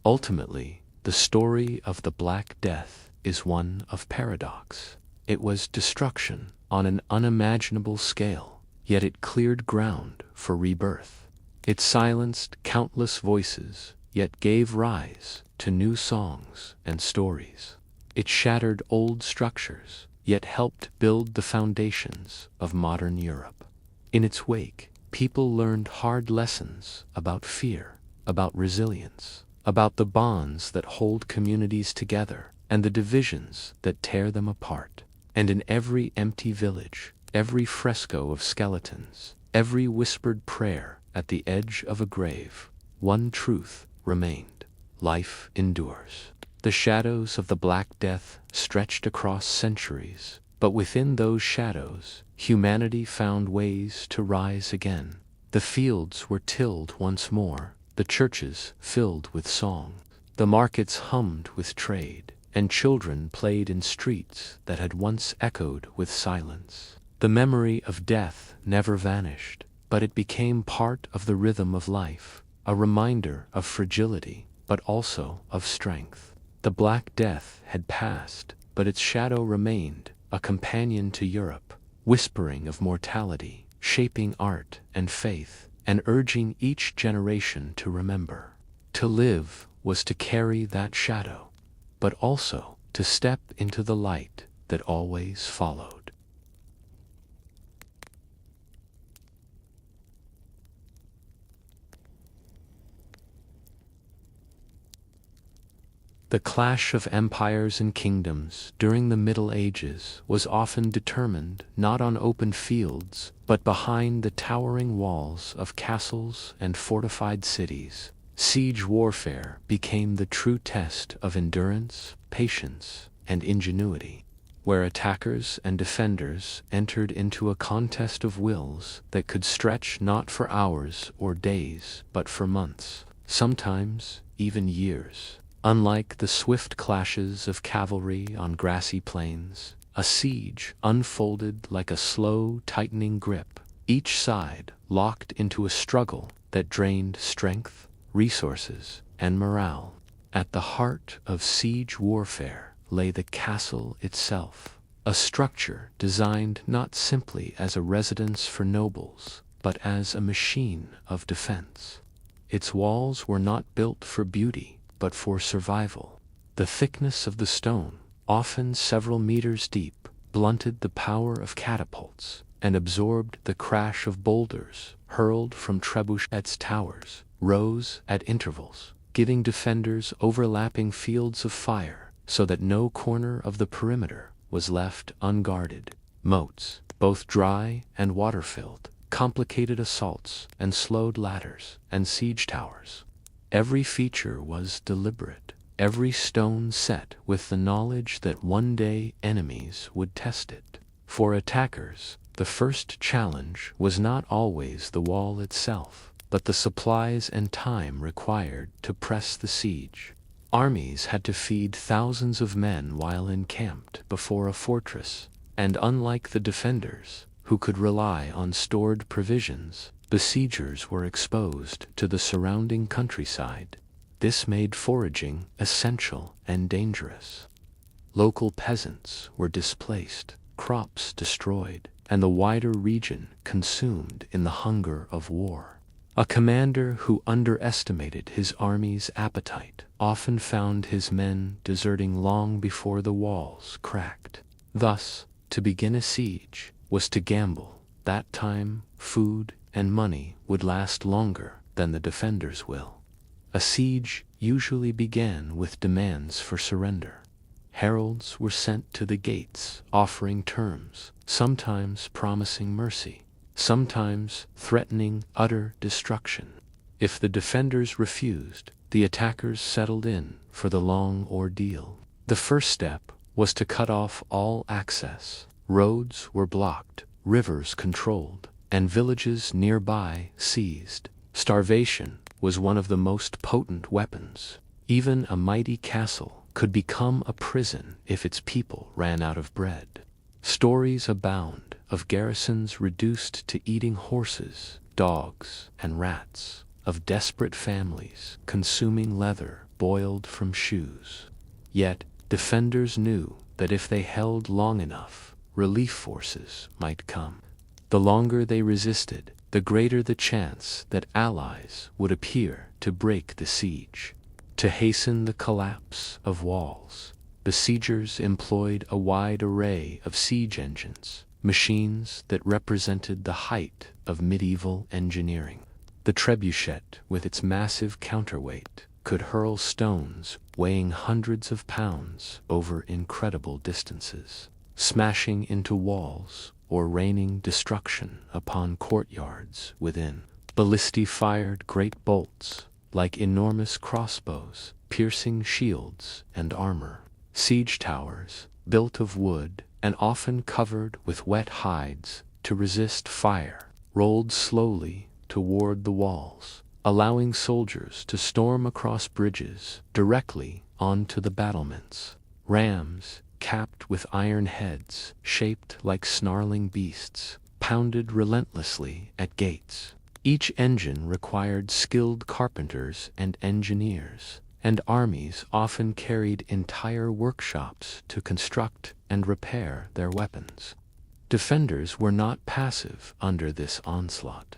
Ultimately, the story of the Black Death is one of paradox. It was destruction on an unimaginable scale, yet it cleared ground for rebirth. It silenced countless voices, yet gave rise to new songs and stories. It shattered old structures, yet helped build the foundations of modern Europe. In its wake, people learned hard lessons about fear, about resilience, about the bonds that hold communities together and the divisions that tear them apart. And in every empty village, every fresco of skeletons, every whispered prayer at the edge of a grave, one truth remained: life endures. The shadows of the Black Death stretched across centuries, but within those shadows, humanity found ways to rise again. The fields were tilled once more, the churches filled with song, the markets hummed with trade, and children played in streets that had once echoed with silence. The memory of death never vanished, but it became part of the rhythm of life, a reminder of fragility, but also of strength. The Black Death had passed, but its shadow remained, a companion to Europe, whispering of mortality, shaping art and faith, and urging each generation to remember. To live was to carry that shadow, but also to step into the light that always followed. The clash of empires and kingdoms during the Middle Ages was often determined not on open fields, but behind the towering walls of castles and fortified cities. Siege warfare became the true test of endurance, patience, and ingenuity, where attackers and defenders entered into a contest of wills that could stretch not for hours or days, but for months, sometimes even years. Unlike the swift clashes of cavalry on grassy plains, a siege unfolded like a slow, tightening grip, each side locked into a struggle that drained strength, resources, and morale. At the heart of siege warfare lay the castle itself, a structure designed not simply as a residence for nobles, but as a machine of defense. Its walls were not built for beauty, but for survival. The thickness of the stone, often several meters deep, blunted the power of catapults and absorbed the crash of boulders hurled from trebuchets. Towers rose at intervals, giving defenders overlapping fields of fire so that no corner of the perimeter was left unguarded. Moats, both dry and water-filled, complicated assaults and slowed ladders and siege towers. Every feature was deliberate, every stone set with the knowledge that one day enemies would test it. For attackers, the first challenge was not always the wall itself, but the supplies and time required to press the siege. Armies had to feed thousands of men while encamped before a fortress, and unlike the defenders, who could rely on stored provisions, besiegers were exposed to the surrounding countryside. This made foraging essential and dangerous. Local peasants were displaced, crops destroyed, and the wider region consumed in the hunger of war. A commander who underestimated his army's appetite often found his men deserting long before the walls cracked. Thus, to begin a siege was to gamble that time, food, and money would last longer than the defender's will. A siege usually began with demands for surrender. Heralds were sent to the gates offering terms, sometimes promising mercy, sometimes threatening utter destruction. If the defenders refused, the attackers settled in for the long ordeal. The first step was to cut off all access. Roads were blocked, rivers controlled, and villages nearby seized. Starvation was one of the most potent weapons. Even a mighty castle could become a prison if its people ran out of bread. Stories abound of garrisons reduced to eating horses, dogs, and rats, of desperate families consuming leather boiled from shoes. Yet, defenders knew that if they held long enough, relief forces might come. The longer they resisted, the greater the chance that allies would appear to break the siege. To hasten the collapse of walls, besiegers employed a wide array of siege engines, machines that represented the height of medieval engineering. The trebuchet, with its massive counterweight, could hurl stones weighing hundreds of pounds over incredible distances, smashing into walls or raining destruction upon courtyards within. Ballistae fired great bolts, like enormous crossbows, piercing shields and armor. Siege towers, built of wood and often covered with wet hides to resist fire, rolled slowly toward the walls, allowing soldiers to storm across bridges directly onto the battlements. Rams, capped with iron heads shaped like snarling beasts, pounded relentlessly at gates. Each engine required skilled carpenters and engineers, and armies often carried entire workshops to construct and repair their weapons. Defenders were not passive under this onslaught.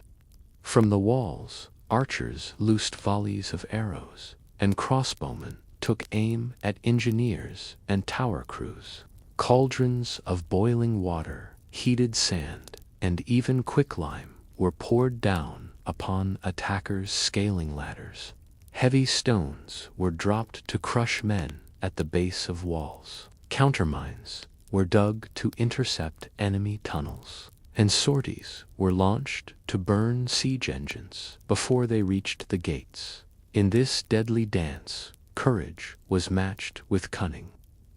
From the walls, archers loosed volleys of arrows, and crossbowmen took aim at engineers and tower crews. Cauldrons of boiling water, heated sand, and even quicklime were poured down upon attackers' scaling ladders. Heavy stones were dropped to crush men at the base of walls. Countermines were dug to intercept enemy tunnels, and sorties were launched to burn siege engines before they reached the gates. In this deadly dance, courage was matched with cunning.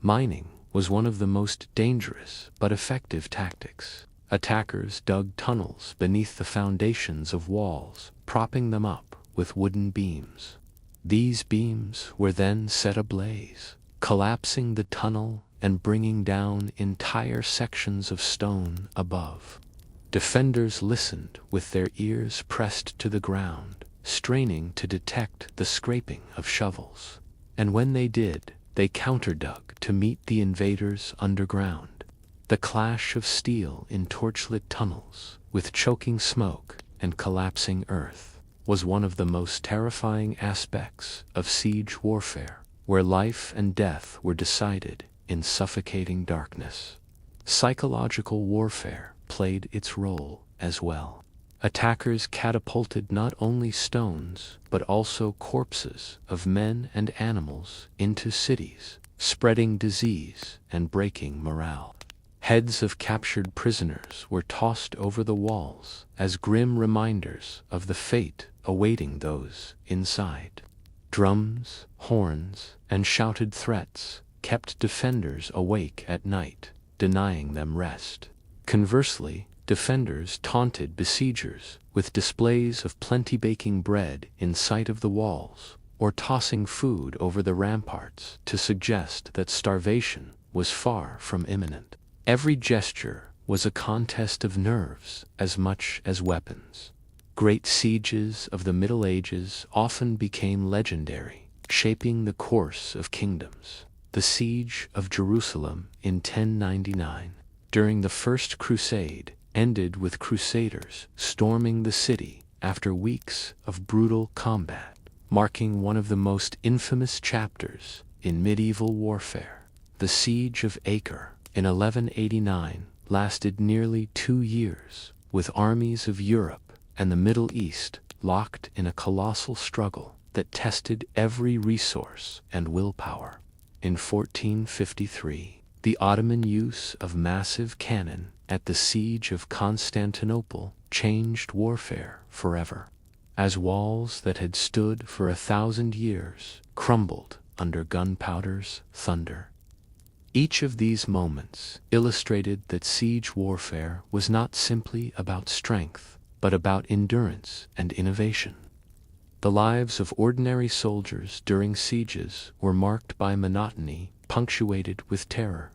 Mining was one of the most dangerous but effective tactics. Attackers dug tunnels beneath the foundations of walls, propping them up with wooden beams. These beams were then set ablaze, collapsing the tunnel and bringing down entire sections of stone above. Defenders listened with their ears pressed to the ground, straining to detect the scraping of shovels. And when they did, they counterdug to meet the invaders underground. The clash of steel in torchlit tunnels, with choking smoke and collapsing earth, was one of the most terrifying aspects of siege warfare, where life and death were decided in suffocating darkness. Psychological warfare played its role as well. Attackers catapulted not only stones, but also corpses of men and animals into cities, spreading disease and breaking morale. Heads of captured prisoners were tossed over the walls as grim reminders of the fate awaiting those inside. Drums, horns, and shouted threats kept defenders awake at night, denying them rest. Conversely, defenders taunted besiegers with displays of plenty baking bread in sight of the walls, or tossing food over the ramparts to suggest that starvation was far from imminent. Every gesture was a contest of nerves as much as weapons. Great sieges of the Middle Ages often became legendary, shaping the course of kingdoms. The siege of Jerusalem in 1099, during the First Crusade, ended with crusaders storming the city after weeks of brutal combat, marking one of the most infamous chapters in medieval warfare. The siege of Acre in 1189 lasted nearly 2 years, with armies of Europe and the Middle East locked in a colossal struggle that tested every resource and willpower. In 1453, the Ottoman use of massive cannon at the siege of Constantinople changed warfare forever, as walls that had stood for 1,000 years crumbled under gunpowder's thunder. Each of these moments illustrated that siege warfare was not simply about strength, but about endurance and innovation. The lives of ordinary soldiers during sieges were marked by monotony, punctuated with terror.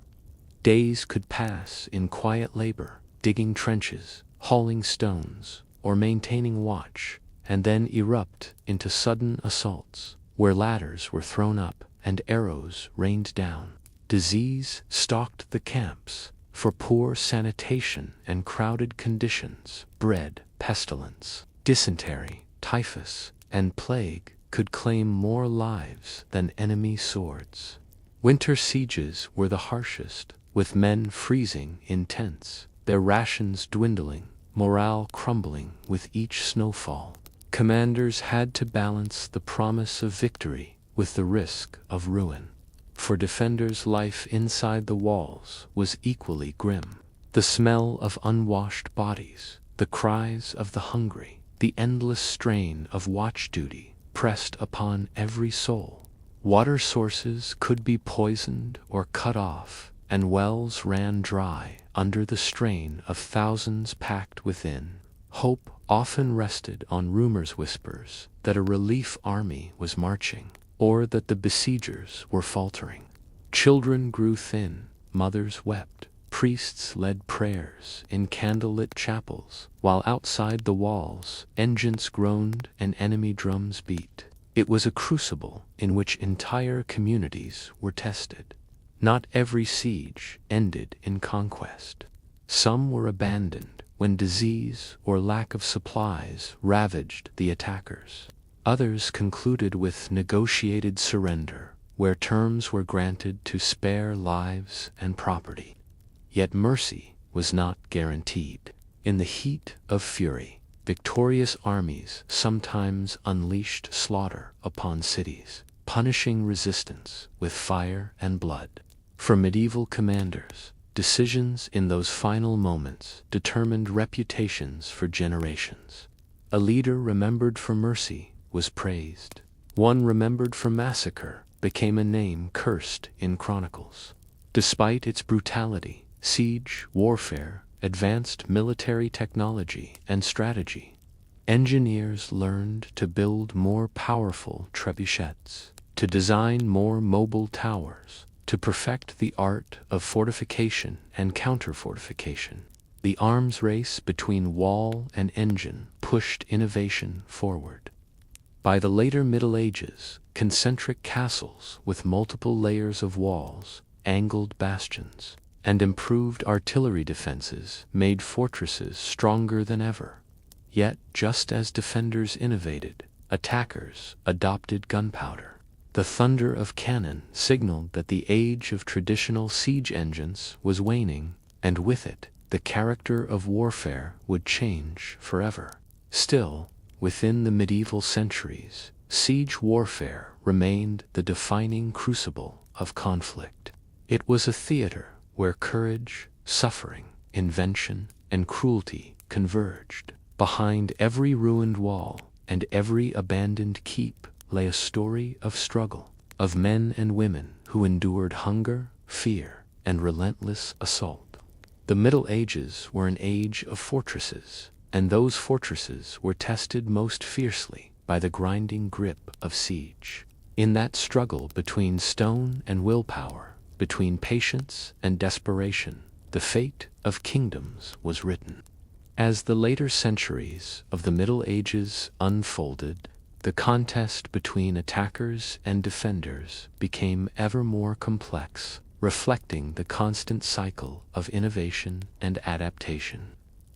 Days could pass in quiet labor, digging trenches, hauling stones, or maintaining watch, and then erupt into sudden assaults, where ladders were thrown up and arrows rained down. Disease stalked the camps, for poor sanitation and crowded conditions bred pestilence. Dysentery, typhus, and plague could claim more lives than enemy swords. Winter sieges were the harshest, with men freezing in tents, their rations dwindling, morale crumbling with each snowfall. Commanders had to balance the promise of victory with the risk of ruin. For defenders, life inside the walls was equally grim. The smell of unwashed bodies, the cries of the hungry, the endless strain of watch duty pressed upon every soul. Water sources could be poisoned or cut off, and wells ran dry under the strain of thousands packed within. Hope often rested on rumors, whispers that a relief army was marching, or that the besiegers were faltering. Children grew thin, mothers wept, priests led prayers in candlelit chapels, while outside the walls engines groaned and enemy drums beat. It was a crucible in which entire communities were tested. Not every siege ended in conquest. Some were abandoned when disease or lack of supplies ravaged the attackers. Others concluded with negotiated surrender, where terms were granted to spare lives and property. Yet mercy was not guaranteed. In the heat of fury, victorious armies sometimes unleashed slaughter upon cities, punishing resistance with fire and blood. For medieval commanders, decisions in those final moments determined reputations for generations. A leader remembered for mercy was praised. One remembered for massacre became a name cursed in chronicles. Despite its brutality, siege warfare advanced military technology and strategy. Engineers learned to build more powerful trebuchets, to design more mobile towers, to perfect the art of fortification and counter-fortification. The arms race between wall and engine pushed innovation forward. By the later Middle Ages, concentric castles with multiple layers of walls, angled bastions, and improved artillery defenses made fortresses stronger than ever. Yet, just as defenders innovated, attackers adopted gunpowder. The thunder of cannon signaled that the age of traditional siege engines was waning, and with it, the character of warfare would change forever. Still, within the medieval centuries, siege warfare remained the defining crucible of conflict. It was a theater where courage, suffering, invention, and cruelty converged. Behind every ruined wall and every abandoned keep lay a story of struggle, of men and women who endured hunger, fear, and relentless assault. The Middle Ages were an age of fortresses, and those fortresses were tested most fiercely by the grinding grip of siege. In that struggle between stone and willpower, between patience and desperation, the fate of kingdoms was written. As the later centuries of the Middle Ages unfolded, the contest between attackers and defenders became ever more complex, reflecting the constant cycle of innovation and adaptation.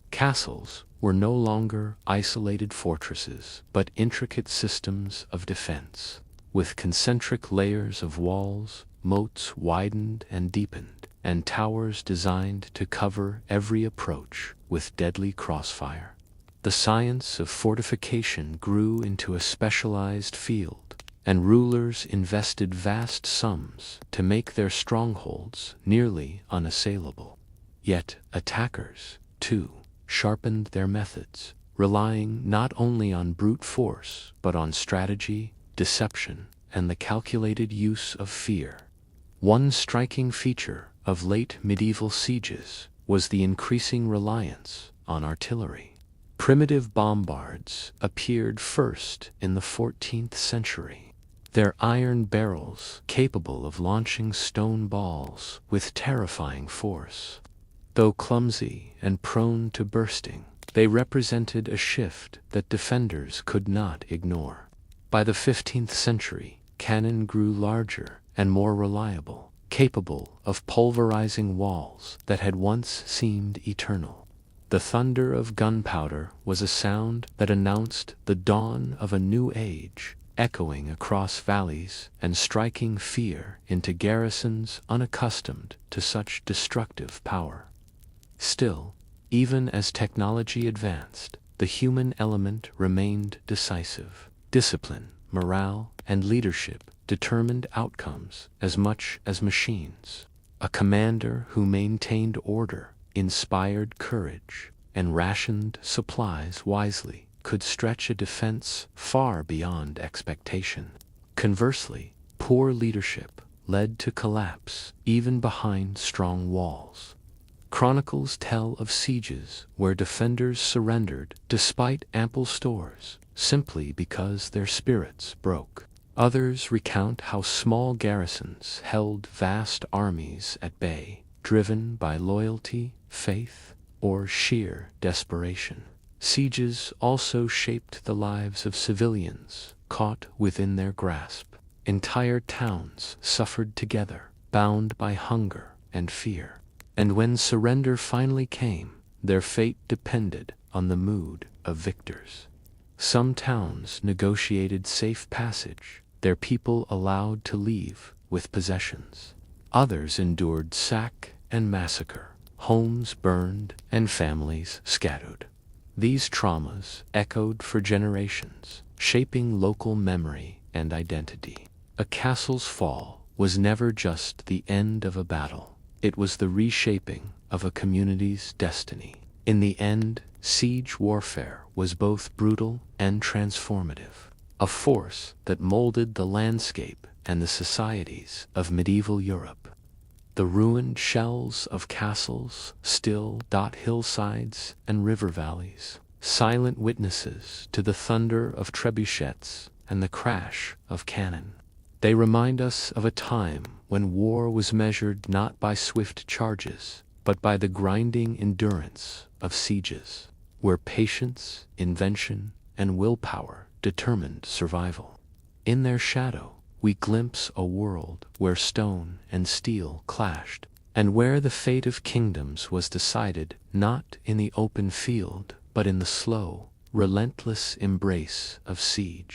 Castles were no longer isolated fortresses, but intricate systems of defense. With concentric layers of walls, moats widened and deepened, and towers designed to cover every approach with deadly crossfire. The science of fortification grew into a specialized field, and rulers invested vast sums to make their strongholds nearly unassailable. Yet attackers, too, sharpened their methods, relying not only on brute force, but on strategy, deception, and the calculated use of fear. One striking feature of late medieval sieges was the increasing reliance on artillery. Primitive bombards appeared first in the 14th century. Their iron barrels capable of launching stone balls with terrifying force. Though clumsy and prone to bursting, they represented a shift that defenders could not ignore. By the 15th century, cannon grew larger and more reliable, capable of pulverizing walls that had once seemed eternal. The thunder of gunpowder was a sound that announced the dawn of a new age, echoing across valleys and striking fear into garrisons unaccustomed to such destructive power. Still, even as technology advanced, the human element remained decisive. Discipline, morale, and leadership determined outcomes as much as machines. A commander who maintained order, inspired courage, and rationed supplies wisely could stretch a defense far beyond expectation. Conversely, poor leadership led to collapse even behind strong walls. Chronicles tell of sieges where defenders surrendered despite ample stores, simply because their spirits broke. Others recount how small garrisons held vast armies at bay, driven by loyalty, faith, or sheer desperation. Sieges also shaped the lives of civilians caught within their grasp. Entire towns suffered together, bound by hunger and fear. And when surrender finally came, their fate depended on the mood of victors. Some towns negotiated safe passage, their people allowed to leave with possessions. Others endured sack and massacre, homes burned and families scattered. These traumas echoed for generations, shaping local memory and identity. A castle's fall was never just the end of a battle. It was the reshaping of a community's destiny. In the end, siege warfare was both brutal and transformative, a force that molded the landscape and the societies of medieval Europe. The ruined shells of castles still dot hillsides and river valleys, silent witnesses to the thunder of trebuchets and the crash of cannon. They remind us of a time when war was measured not by swift charges, but by the grinding endurance of sieges, where patience, invention, and willpower determined survival. In their shadow, we glimpse a world where stone and steel clashed, and where the fate of kingdoms was decided not in the open field, but in the slow, relentless embrace of siege.